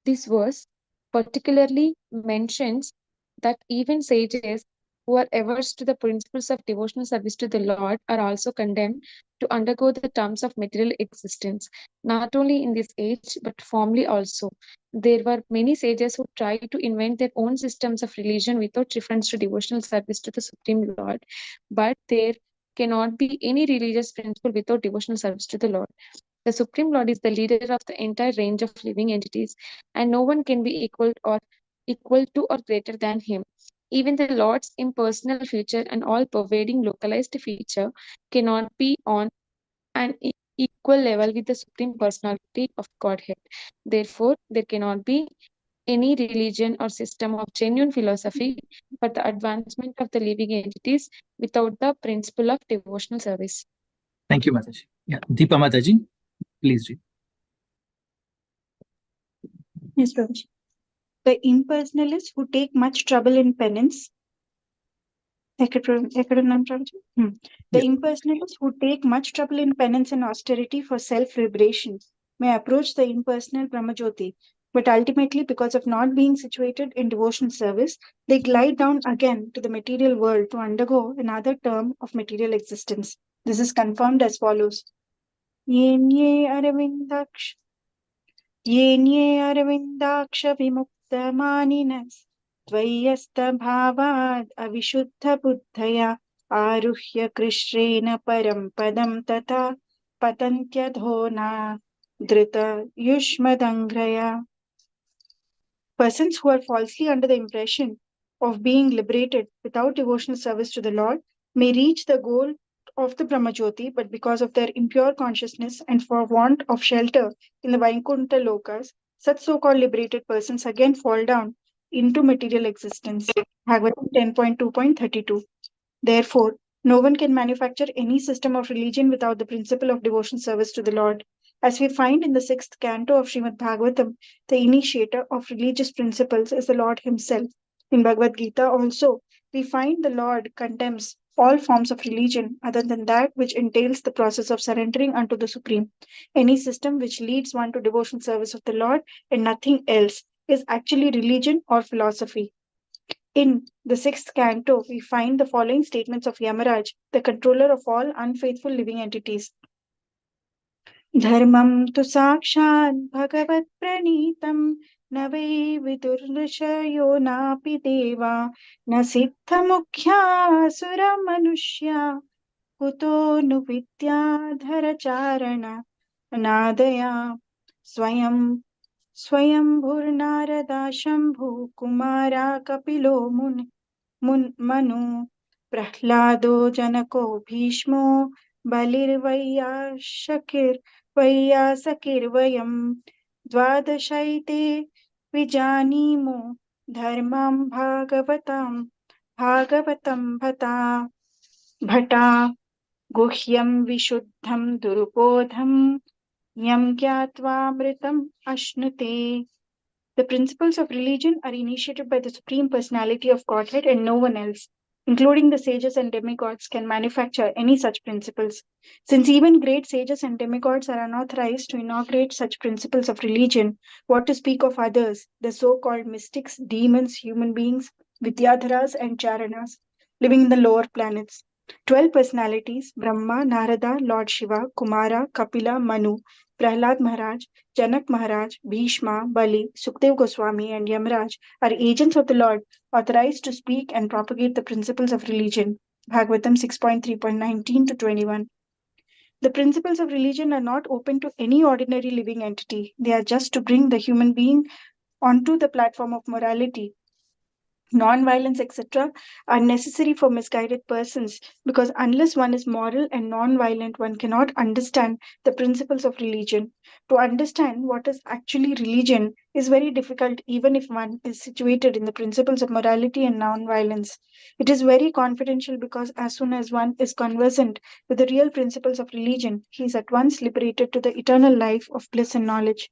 This verse particularly mentions that even sages who are averse to the principles of devotional service to the Lord are also condemned to undergo the terms of material existence, not only in this age but formerly also. There were many sages who tried to invent their own systems of religion without reference to devotional service to the Supreme Lord, but there cannot be any religious principle without devotional service to the Lord. The Supreme Lord is the leader of the entire range of living entities, and no one can be equal to or greater than him. Even the Lord's impersonal feature and all-pervading localized feature cannot be on an equal level with the Supreme Personality of Godhead. Therefore, there cannot be any religion or system of genuine philosophy for the advancement of the living entities without the principle of devotional service. Thank you, Mataji. Yeah, Deepa Mataji, please read. Yes, Prabhuji. The impersonalists who take much trouble in penance. The impersonalists who take much trouble in penance and austerity for self-liberation may approach the impersonal Brahmajyoti, but ultimately, because of not being situated in devotional service, they glide down again to the material world to undergo another term of material existence. This is confirmed as follows. Yenye Arvindaksha Vimukta Maninas Dvayasthabhavad Avishuddha Buddhaya Aruhya Krishrena Param Padam Tata Patantyadhona Drita Yushmadangraya. Persons who are falsely under the impression of being liberated without devotional service to the Lord may reach the goal of the Brahmajyoti, but because of their impure consciousness and for want of shelter in the Vaikuntha Lokas, such so-called liberated persons again fall down into material existence. Bhagavatam 10.2.32. Therefore, no one can manufacture any system of religion without the principle of devotional service to the Lord. As we find in the 6th canto of Srimad Bhagavatam, the initiator of religious principles is the Lord himself. In Bhagavad Gita also, we find the Lord condemns all forms of religion other than that which entails the process of surrendering unto the Supreme. Any system which leads one to devotional service of the Lord and nothing else is actually religion or philosophy. In the 6th canto, we find the following statements of Yamaraj, the controller of all unfaithful living entities. Dharmam tu sakshat bhagavat pranitam na vei vidurrishayo napi deva na siddha mukhya sura manushya kuto nu vidyadhara charana nadaya swayam Swayambhurnarada Shambhu Kumara Kapilo Manu Prahlado Janako Bhishmo Balirvaya Sakir Vayam Dvadashaite Vijanimo Dharmam Bhagavatam Bhata Guhyam Vishuddham Durupodham Yam Gyatva Ashnute. The principles of religion are initiated by the Supreme Personality of Godhead and no one else, including the sages and demigods, can manufacture any such principles. Since even great sages and demigods are unauthorized to inaugurate such principles of religion, what to speak of others, the so-called mystics, demons, human beings, Vidyadharas and Charanas, living in the lower planets. 12 personalities, Brahma, Narada, Lord Shiva, Kumara, Kapila, Manu, Prahlad Maharaj, Janak Maharaj, Bhishma, Bali, Sukhdev Goswami, and Yamraj are agents of the Lord authorized to speak and propagate the principles of religion. Bhagavatam 6.3.19 to 21. The principles of religion are not open to any ordinary living entity. They are just to bring the human being onto the platform of morality. Non-violence, etc., are necessary for misguided persons because unless one is moral and non-violent, one cannot understand the principles of religion. To understand what is actually religion is very difficult, even if one is situated in the principles of morality and non-violence. It is very confidential because as soon as one is conversant with the real principles of religion, he is at once liberated to the eternal life of bliss and knowledge.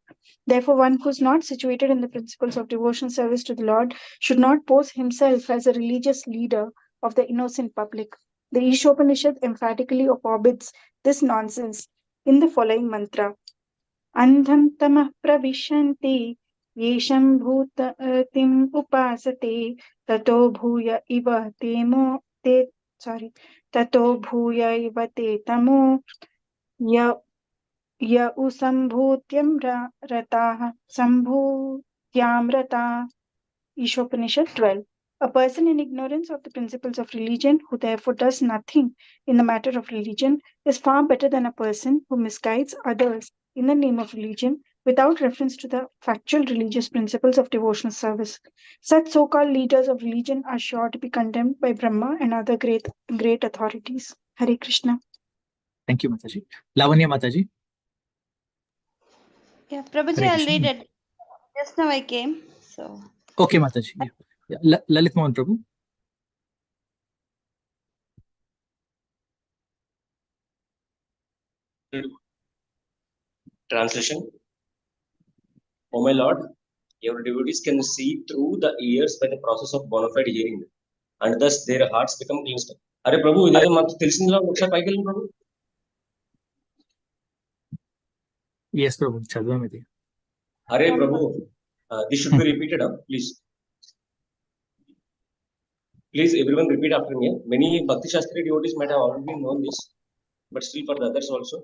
Therefore, one who is not situated in the principles of devotional service to the Lord should not pose himself as a religious leader of the innocent public. The Ishopanishad emphatically forbids this nonsense in the following mantra. Andham tamah pravishanti yesham bhutatim upasate tato bhuya iva temo te tato bhuya iva te tamo ya ya usambhutyam rataha sambhutyam rata. Ishopanishad 12. A person in ignorance of the principles of religion, who therefore does nothing in the matter of religion, is far better than a person who misguides others in the name of religion without reference to the factual religious principles of devotional service. Such so-called leaders of religion are sure to be condemned by Brahma and other great authorities. Hare Krishna. Thank you, Mataji. Lavanya Mataji. Yeah, Prabhuji, Hare I'll Krishna. read it. Just now I came, so. Okay, Mataji. Yeah. Lalit Mohan Prabhu. Translation. Oh my Lord, your devotees can see through the ears by the process of bona fide hearing, and thus their hearts become cleansed. Are Prabhu, idedo maku telisindra oksa paiki vellu Prabhu. Yes, Prabhu. Chadvam idi. Are Prabhu, this should be repeated, please. Please, everyone repeat after me. Many Bhakti Shastri devotees might have already known this, but still for the others also.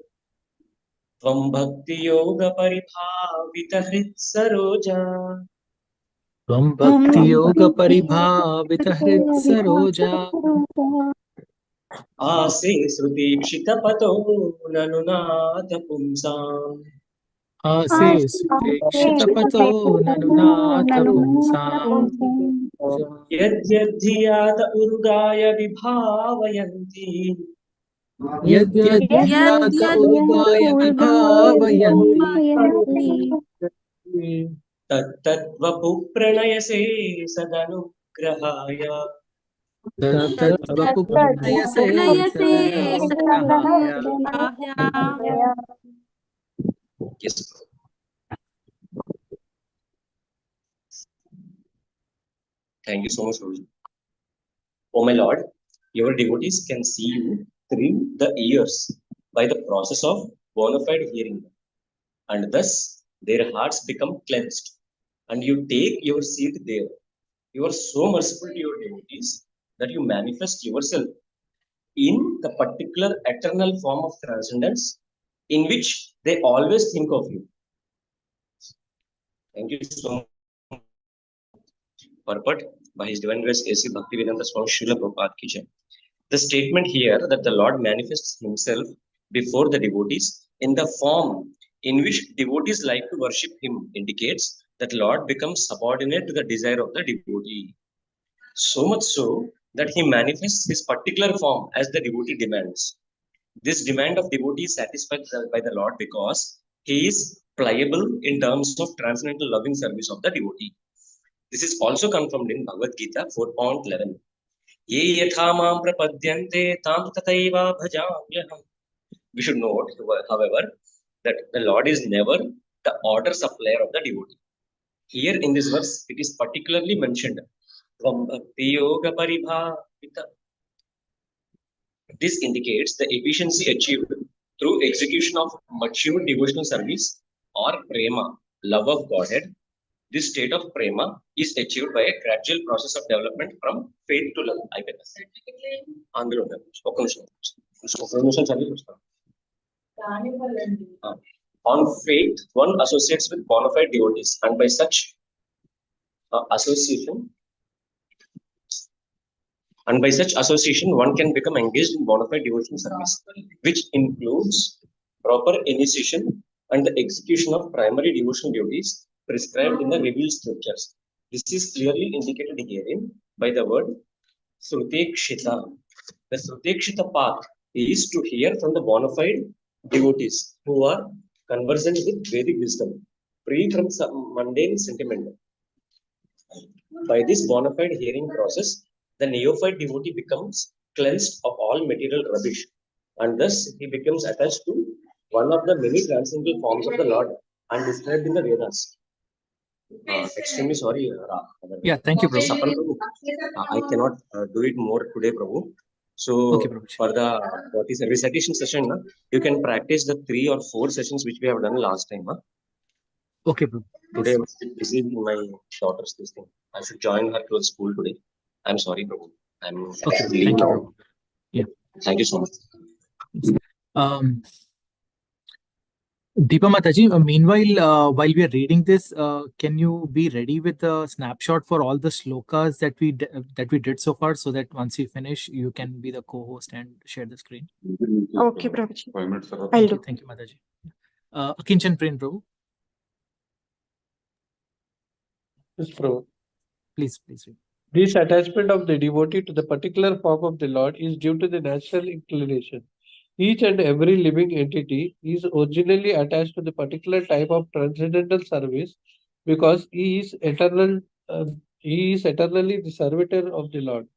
Tvam Bhakti Yoga Paribhavita Hrit Saroja. Tvam Bhakti Yoga Paribhavita Hrit Saroja. Ase Sruti Kshita Pato Nanunata Pumsam. Ase Sruti Kshita Pato Nanunata Pumsam. Yadyadhyata Urugaya Vibhavayanti. Yadyadhyata Urugaya Vibhavayanti. Tattvapu Pranayase Sadanugrahaya. Tattvapu Pranayase Sadanugrahaya. Yes. Thank you so much, Roji. Oh my Lord, your devotees can see you through the ears by the process of bona fide hearing, and thus their hearts become cleansed, and you take your seat there. You are so merciful to your devotees that you manifest yourself in the particular eternal form of transcendence in which they always think of you. Thank you so much. Purport by His Divine Grace A.C. Bhaktivedanta Swami Srila Prabhupada ki jai. The statement here that the Lord manifests Himself before the devotees in the form in which devotees like to worship Him indicates that Lord becomes subordinate to the desire of the devotee. So much so that He manifests His particular form as the devotee demands. This demand of devotee is satisfied by the Lord because He is pliable in terms of transcendental loving service of the devotee. This is also confirmed in Bhagavad Gita 4.11. Ye yatha mam prapadyante tam tataiva bhajamyaham. We should note, however, that the Lord is never the order supplier of the devotee. Here in this verse, it is particularly mentioned. Tvam bhakti yoga paribhavita. This indicates the efficiency achieved through execution of mature devotional service or prema, love of Godhead. This state of prema is achieved by a gradual process of development from faith to love. On faith, one associates with bona fide devotees, and by such association, one can become engaged in bona fide devotional service, which includes proper initiation and the execution of primary devotional duties prescribed in the revealed scriptures. This is clearly indicated herein by the word Srutekshita. The Srutekshita path is to hear from the bona fide devotees who are conversant with Vedic wisdom, free from some mundane sentiment. By this bona fide hearing process, the neophyte devotee becomes cleansed of all material rubbish, and thus he becomes attached to one of the many transcendental forms of the Lord and described in the Vedas. Extremely sorry, Yeah, thank you, Prabhu. I cannot do it more today, Prabhu. So Okay, Prabhu. for the recitation session, you can practice the 3 or 4 sessions which we have done last time. Okay, Prabhu. Today I'm busy with my daughter's this thing. I should join her to school today. I'm sorry, Prabhu. I'm Okay, leave thank you, now. Prabhu. Yeah. Thank you so much. Deepa Mataji, meanwhile, while we are reading this, can you be ready with a snapshot for all the slokas that we did so far, so that once you finish, you can be the co-host and share the screen? Okay, Prabhuji. 5 minutes. Thank you. Thank you, Mataji. Akinchan Prem, Prabhu. Yes, Prabhu. Please read. This attachment of the devotee to the particular form of the Lord is due to the natural inclination. Each and every living entity is originally attached to the particular type of transcendental service because he is eternally the servitor of the Lord.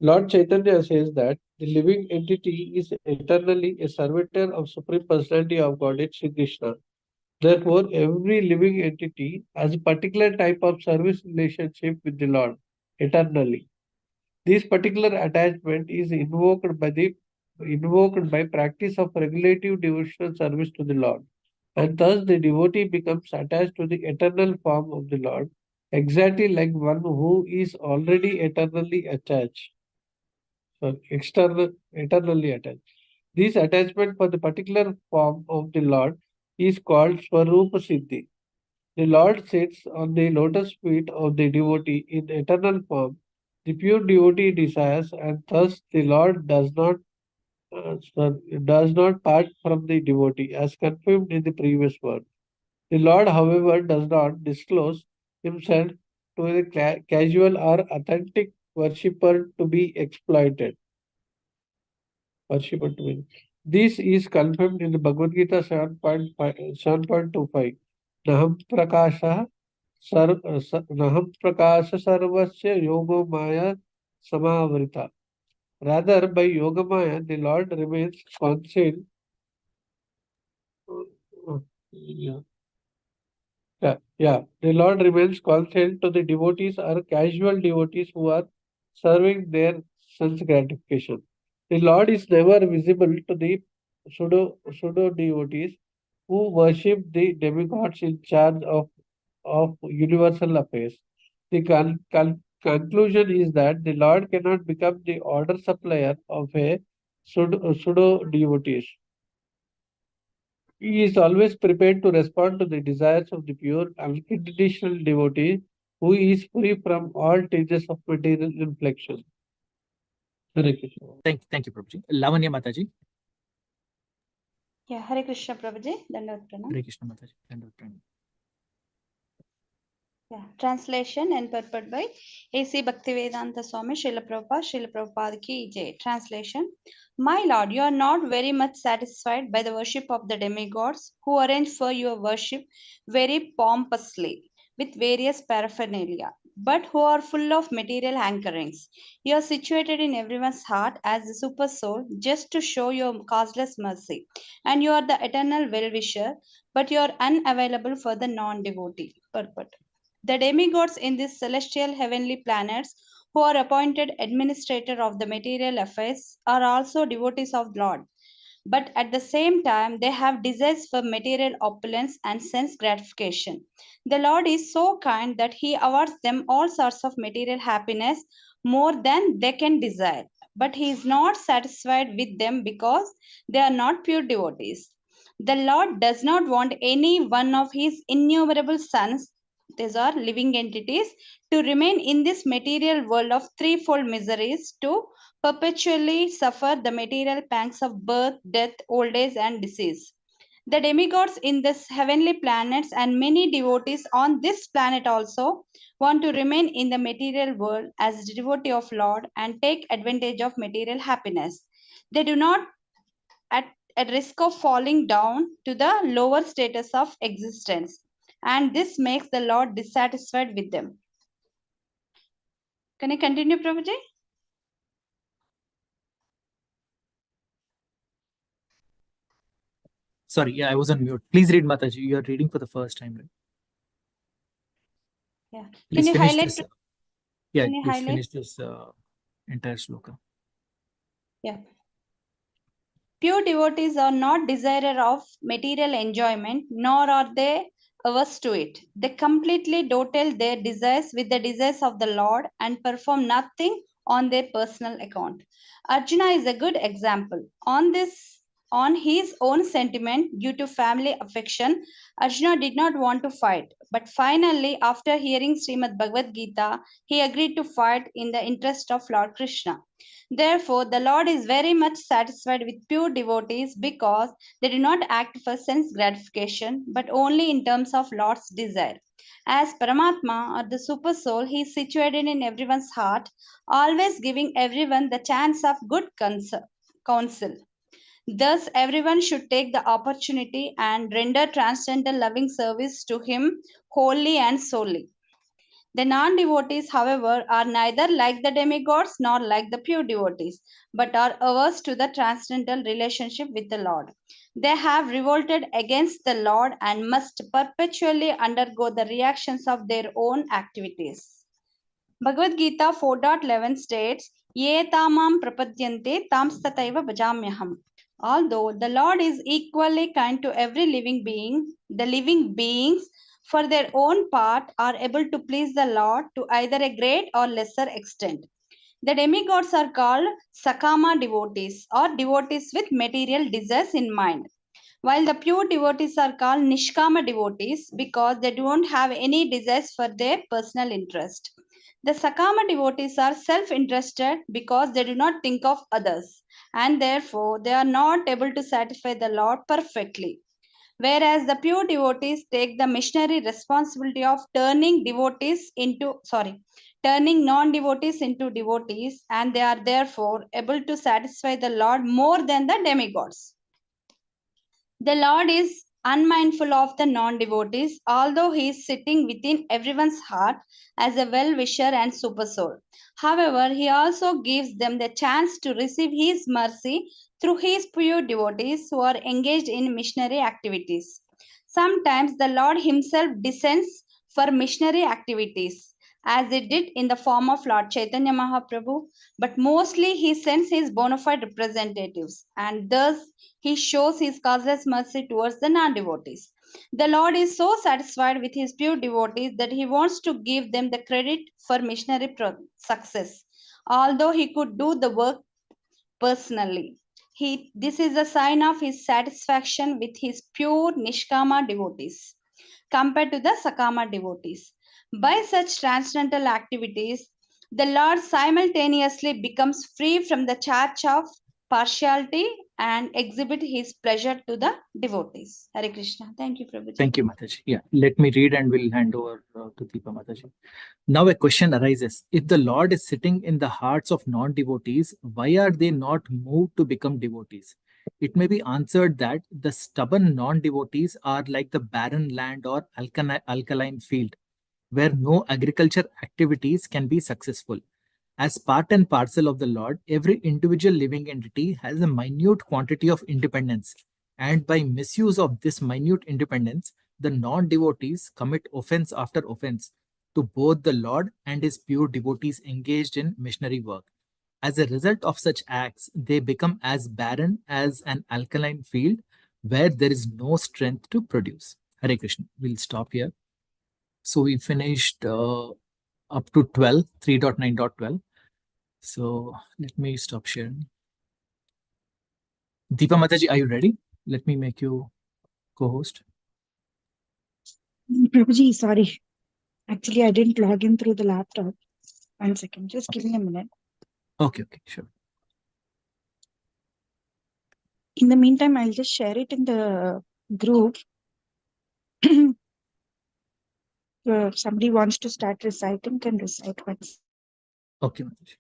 Lord Chaitanya says that the living entity is eternally a servitor of Supreme Personality of Godhead Sri Krishna. Therefore, every living entity has a particular type of service relationship with the Lord eternally. This particular attachment is invoked by practice of regulative devotional service to the Lord, and thus the devotee becomes attached to the eternal form of the Lord, exactly like one who is already eternally attached. So, eternally attached. This attachment for the particular form of the Lord is called Swarupa Siddhi. The Lord sits on the lotus feet of the devotee in eternal form. The pure devotee desires, and thus the Lord does not part from the devotee, as confirmed in the previous word. The Lord, however, does not disclose himself to the casual or authentic worshipper to be exploited. This is confirmed in the Bhagavad Gita 7.25. Naham prakasha sarvasya yoga maya samavrita. Rather, by yoga maya, the Lord remains constant. The Lord remains constant to the devotees or casual devotees who are serving their sense gratification. The Lord is never visible to the pseudo devotees who worship the demigods in charge of universal affairs. The conclusion is that the Lord cannot become the order supplier of a pseudo devotees. He is always prepared to respond to the desires of the pure, unconditional devotee who is free from all stages of material inflection. Thank you, Prabhuji. Lavanya Mataji. Yeah, Hare Krishna Prabhuji. Dandavat Pranam. Hare Krishna Mataji. Dandavat Pranam. Yeah, translation and purport by A.C. Bhaktivedanta Swami Srila Prabhupada Ki Jai. Translation. My Lord, you are not very much satisfied by the worship of the demigods who arrange for your worship very pompously with various paraphernalia, but who are full of material hankerings. You are situated in everyone's heart as the super soul just to show your causeless mercy, and you are the eternal well-wisher, but you are unavailable for the non-devotee. Purport. The demigods in these celestial heavenly planets, who are appointed administrator of the material affairs, are also devotees of Lord. but at the same time, they have desires for material opulence and sense gratification. The Lord is so kind that He awards them all sorts of material happiness more than they can desire. But He is not satisfied with them because they are not pure devotees. The Lord does not want any one of His innumerable sons, these are living entities, to remain in this material world of threefold miseries, to perpetually suffer the material pangs of birth, death, old age, and disease. The demigods in this heavenly planets and many devotees on this planet also want to remain in the material world as devotee of Lord and take advantage of material happiness. They do not at risk of falling down to the lower status of existence, and this makes the Lord dissatisfied with them. Can I continue, Prabhuji? Sorry, yeah, I was on mute. Please read, Mataji. You are reading for the first time, right? Yeah. Please Can you finish highlight? this. Yeah, Can you please highlight? finish this entire sloka. Yeah. Pure devotees are not desirers of material enjoyment, nor are they averse to it. They completely dovetail their desires with the desires of the Lord and perform nothing on their personal account. Arjuna is a good example. On his own sentiment, due to family affection, Arjuna did not want to fight. But finally, after hearing Srimad Bhagavad Gita, he agreed to fight in the interest of Lord Krishna. Therefore, the Lord is very much satisfied with pure devotees because they do not act for sense gratification, but only in terms of Lord's desire. As Paramatma or the Super Soul, He is situated in everyone's heart, always giving everyone the chance of good counsel. Thus, everyone should take the opportunity and render transcendental loving service to Him wholly and solely. The non devotees, however, are neither like the demigods nor like the pure devotees, but are averse to the transcendental relationship with the Lord. They have revolted against the Lord and must perpetually undergo the reactions of their own activities. Bhagavad Gita 4.11 states, Ye tamam prapadyante tamstataiva bhajamyaham. Although the Lord is equally kind to every living being, the living beings for their own part are able to please the Lord to either a great or lesser extent. The demigods are called Sakama devotees or devotees with material desires in mind, while the pure devotees are called Nishkama devotees because they don't have any desires for their personal interest. The Sakama devotees are self-interested because they do not think of others, and therefore they are not able to satisfy the Lord perfectly. Whereas the pure devotees take the missionary responsibility of turning non-devotees into devotees, and they are therefore able to satisfy the Lord more than the demigods. The Lord is unmindful of the non devotees, although He is sitting within everyone's heart as a well wisher and super soul. However, He also gives them the chance to receive His mercy through His pure devotees who are engaged in missionary activities. Sometimes the Lord Himself descends for missionary activities, as it did in the form of Lord Chaitanya Mahaprabhu, but mostly He sends His bona fide representatives, and thus He shows His causeless mercy towards the non-devotees. The Lord is so satisfied with His pure devotees that He wants to give them the credit for missionary success, although He could do the work personally. This is a sign of His satisfaction with His pure Nishkama devotees compared to the Sakama devotees. By such transcendental activities, the Lord simultaneously becomes free from the charge of partiality and exhibit His pleasure to the devotees. Hare Krishna. Thank you, Prabhuji. Thank you, Mataji. Yeah, let me read and we'll hand over to Deepa Mataji. Now a question arises. If the Lord is sitting in the hearts of non-devotees, why are they not moved to become devotees? It may be answered that the stubborn non-devotees are like the barren land or alkaline field, where no agriculture activities can be successful. As part and parcel of the Lord, every individual living entity has a minute quantity of independence, and by misuse of this minute independence, the non-devotees commit offense after offense to both the Lord and His pure devotees engaged in missionary work. As a result of such acts, they become as barren as an alkaline field where there is no strength to produce. Hare Krishna. We'll stop here. So we finished up to 12, 3.9.12. So let me stop sharing. Deepa Mataji, are you ready? Let me make you co-host. Prabhuji, sorry. Actually, I didn't log in through the laptop. 1 second. Just give me a minute. Okay, sure. In the meantime, I'll just share it in the group. If somebody wants to start reciting, can recite once. Okay, Mataji.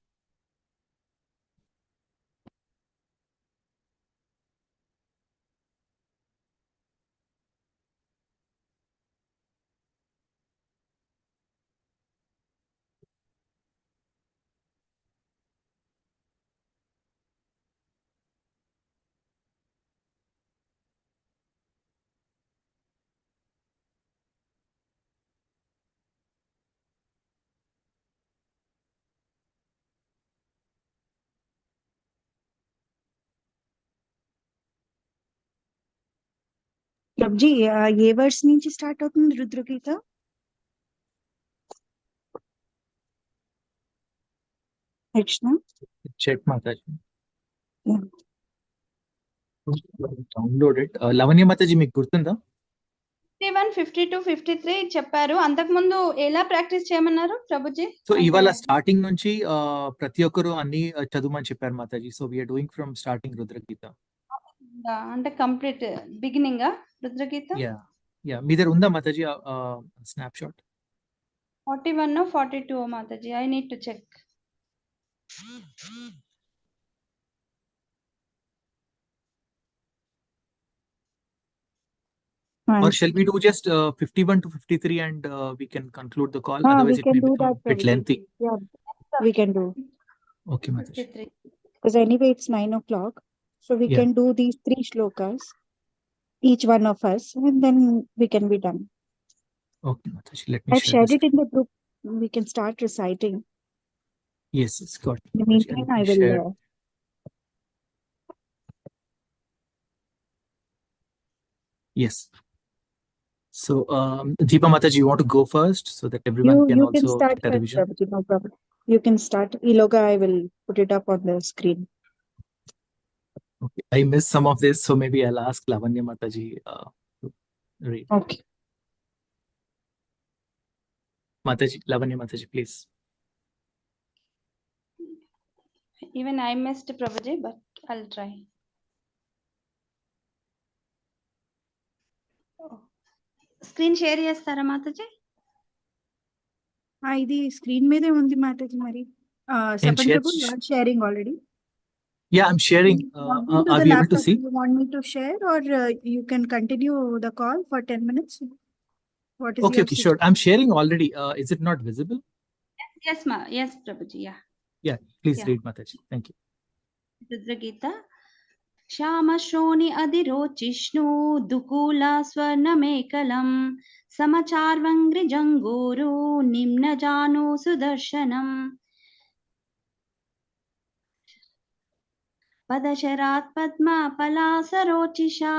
Prabhuji, A words నుంచి start అవుతుంది Rudra Gita? Krishna? Check Mataji. Yeah. Download it. Lavanya Mataji, మీకు గుర్తుందా? 51, 52, 53 చెప్పారు. అంతకుముందు ఎలా practice చేయమన్నారు Prabhuji? So ఇవాళ starting నుంచి ప్రతి ఒక్కరు అన్ని చదువుమని చెప్పారు Mataji. So we are doing from starting Rudragita. అంటే కంప్లీట్ బిగినింగ్ రుద్రగీత? యా మీ దగ్గర ఉందా Mataji snapshot? 41 42 Mataji. I need to check. Or shall we do just 51 to 53 and we can conclude the call? Otherwise, it may become a bit lengthy. Yeah, we can do. Okay, Mataji. Because anyway, it's 9 o'clock. So we can do these 3 shlokas, each one of us, and then we can be done. Okay, Mataji. Let me I've shared it in the group. We can start reciting. Yes, got it. In the meantime, I will share. Yes. So, Deepa Mataji, you want to go first so that everyone can you also can start get a revision? Prabhuji, no problem. You can start. Iloga, I will put it up on the screen. Okay. I missed some of this, so maybe I'll ask Lavanya Mataji to read. Okay. Mataji, Lavanya Mataji, please. Even I missed Prabhuji, but I'll try. Screen share చేస్తారా మాతాజీ? ఇది screen మీదే ఉంది మాతాజీ మరి. Sapan Prabhu, you are sharing already? Yeah, I'm sharing. Are we able to see? You want me to share or you can continue the call for 10 minutes? What is Okay, sure. I'm sharing already. Is it not visible? Yes, Prabhuji, yeah. Yeah, please read Mataji. Thank you. Rudra Gita. శ్యామశ్రోణి అధిరోచిష్ణు దుకూల స్వర్ణమేకలం సమచార్వంగ్రిజంగూరు నిమ్నజాను Sudarshanam పదశరాత్ Padma పలాసరోచిషా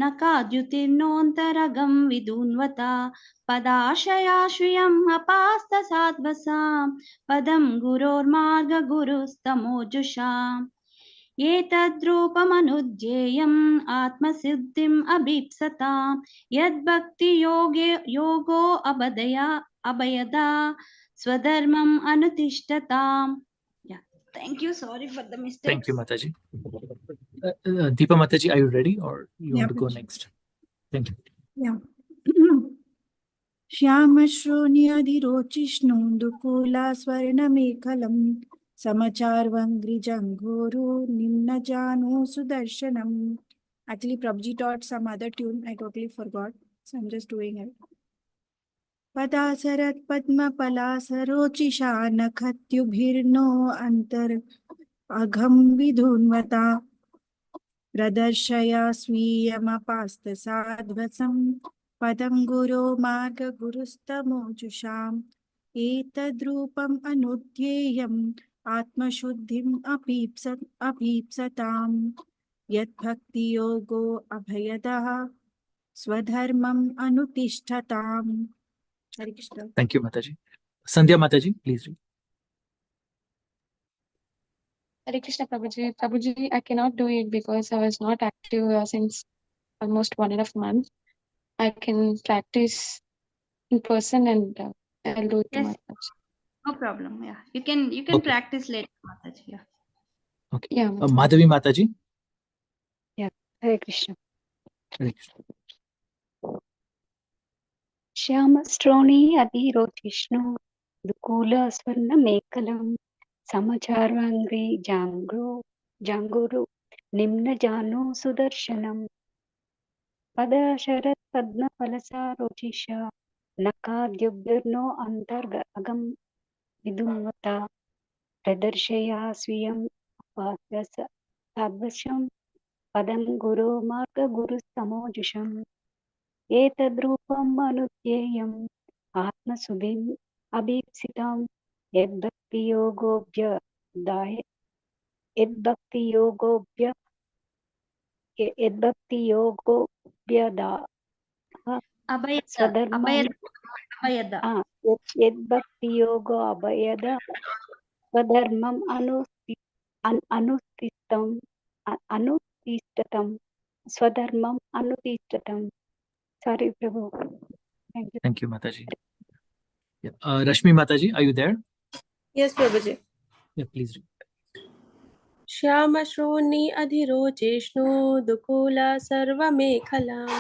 నకాద్యుతిర్నోంతరగం విదూన్వత పదాశయాశ్రియం అపాస్త సాధ్వసాం పదం గురోర్మార్గ గురుస్తమోజుషా ఏతద్రూపమనుధ్యేయం ఆత్మసిద్ధిం అభీప్సతాం యద్భక్తి యోగో అభయదా స్వధర్మం అనుతిష్టతాం. Thank you. Sorry for the mistakes. Thank you, Mataji. Deepa Mataji, are you ready or you want to go next? Thank you. Yeah. श्यामश्रोण्यधिरोचिष्णु दुकूला स्वर्णमेखलं समचार्वङ्घ्रिजङ्घोरु निम्नजानु सुदर्शनम्. Actually, Prabhuji taught some other tune. I totally forgot. So I'm just doing it. पदासरत् पद्मपलासरोचिषा नखत्युभिर्नो अन्तर अघं विधुन्वता प्रदर्शया स्वीयमपास्तसाध्वसं पदं गुरो मार्गगुरुस्तमोजुषाम् एतद्रूपम् अनुध्येयम् आत्मशुद्धिम् अभीप्सताम् यद्भक्तियोगो अभयदः स्वधर्मम् अनुतिष्ठताम्. Hare Krishna. Thank you, Mataji. Sandhya Mataji, please read. Hare Krishna Prabhuji. Prabhuji, I cannot do it because I was not active since almost 1.5 months. I can practice in person and I'll do it Yes, tomorrow. no problem. Yeah, you can Okay. practice later, Mataji. Yeah. Okay. Yeah. Madhavi Mataji. Yeah, Hare Krishna. Hare Krishna. श्यामश्रोणी अधीरोचिष्णु दुकूलस्वर्णमेखलं समचार्वाङ्घ्रि जाङ्गुरु निम्नजानु सुदर्शनम् पदशरत्पद्मफलसारोचिषा नकाद्युग्भिर्नो अन्तर्गं विदुन्वता प्रदर्शया स्वीयम् साद्वशं पदं गुरो मार्गगुरुस्तमोजुषम् एतद्रूपम् अनुज्ञेयम् आत्मसुभिम् अभीप्सितं यद्भक्तियोगोऽभ्यदा यद्भक्तियोगो अभयद स्वधर्मम् अनुतिष्ठतं स्वधर्मम् अनुतिष्ठतं. Sorry, Prabhu. Thank you. Thank you, Mataji. Yeah. Rashmi Mataji, are you there? Yes, Prabhuji. Yeah, please read. श्यामश्रोणी अधिरोचेष्णु दुकूला सर्वमेखलां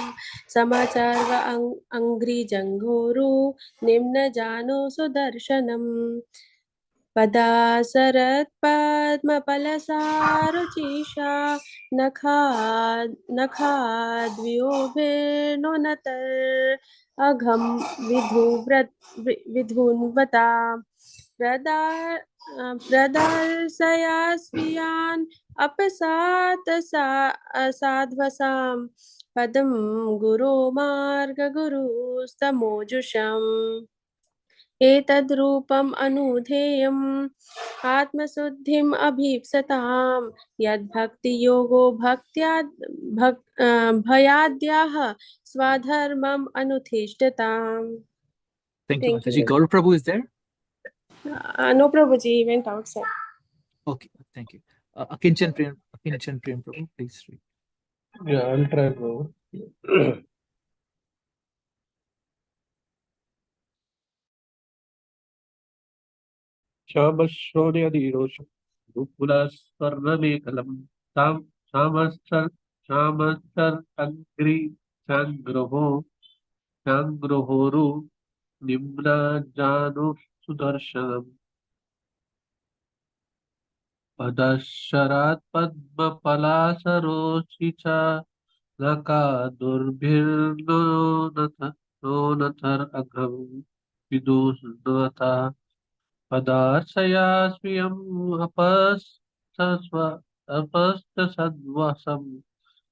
समाचार्व अङ्घ्रिजङ्घोरु निम्नजानो सुदर्शनम् पदासरत्पद्मफलसारुचिषा नखाद्वियोभिर्नोनतर् अघं विधुन्वता प्रदर्शया स्वीयान् अपसात साध्वसां पदं गुरो मार्गगुरुस्तमोजुषम् एतद्रूपम् अनुधेयम् आत्मशुद्धिम् अभीप्सतां यद्भक्तियोगो भयाद्याः स्वधर्मम् अनुतिष्ठताम्. Thank you, Mataji. Gaurav Prabhu is there? No, Prabhuji, he went outside. Okay, thank you. Akinchan Prem Prabhu, please read. Yeah, I'll try, bro. Shamashrodhyadhirosh Dukulasvarnamekalam Samastar Angri Changrohoru Nimna Janu Sudarshanam Padasharat Padma Palasarochicha Naka Durbirno Nathar Agam Vidusnata Padarshaya Swiyam apastasadvasam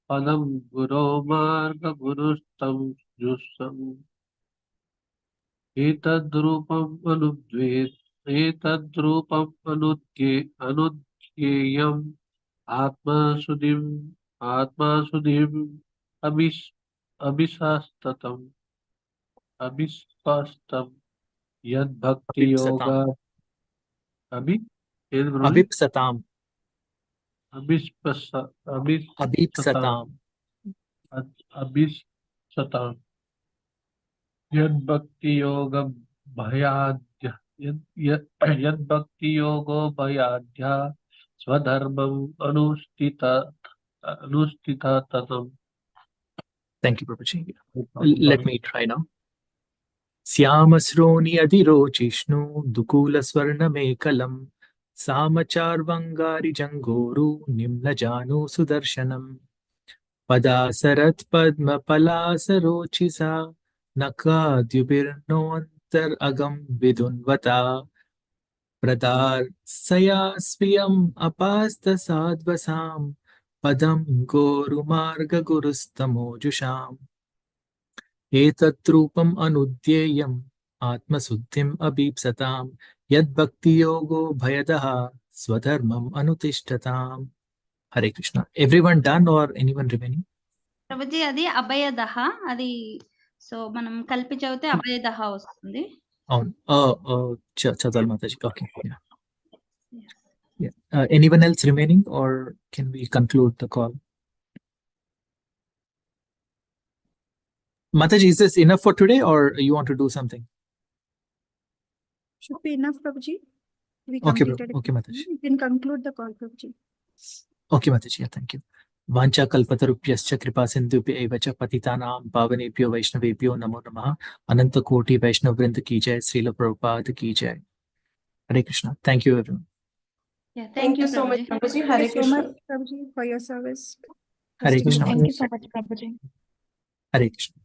padam guro marga gurustam jusam etadrupam anudyeyam atmasudim abhispastam yad bhakti yoga Abhipsatam. Abhispsatam yad bhakti yoga bhayadya swadharmam anustita tatam. Thank you, Prabhuji. Let me try now. Syamasroni adhirochishnu dukula swarnamekalam samacharvangari jangoru nimnajanu sudarshanam padasarat padma palasarochisa nakadyubirnoantar agam vidunvata प्रदार्शया स्वीयम् अपास्तसाद्वसाम् पदं गोरुमार्गगुरुस्तमोजुषाम् एतद्रूपम् अनुद्येयम् आत्मशुद्धिम् अभीप्सताम् यद्भक्तियोगो भयदः Swadharmam Anutishtatam. Hare Krishna. Everyone done or anyone remaining? Prabhuji అది అభయదహ, అది so మనం కలిపి చదివితే అభయదహ వస్తుంది. Chadal Mataji. Okay. Yeah. Anyone else remaining, or can we conclude the call? Mataji, is this enough for today, or you want to do something? Should be enough, Prabhuji. We Okay, completed it. okay, Mataji. We can conclude the call, Prabhuji. Okay, Mataji. Yeah, thank you. Vancha kalpatarupyascha kripa sindhubhyo cha patitanam pavanebhyo vaishnavebhyo namo namah. Ananta koti Vaishnav Vrind ki jai. Srila Prabhupada ki jai. Hare Krishna. Thank you, everyone. Yeah, Thank you so much, Prabhuji. Hare Thank you so Krishna. much, Prabhuji, for your service. Hare Krishna. Thank you so much, Prabhuji. Hare Krishna.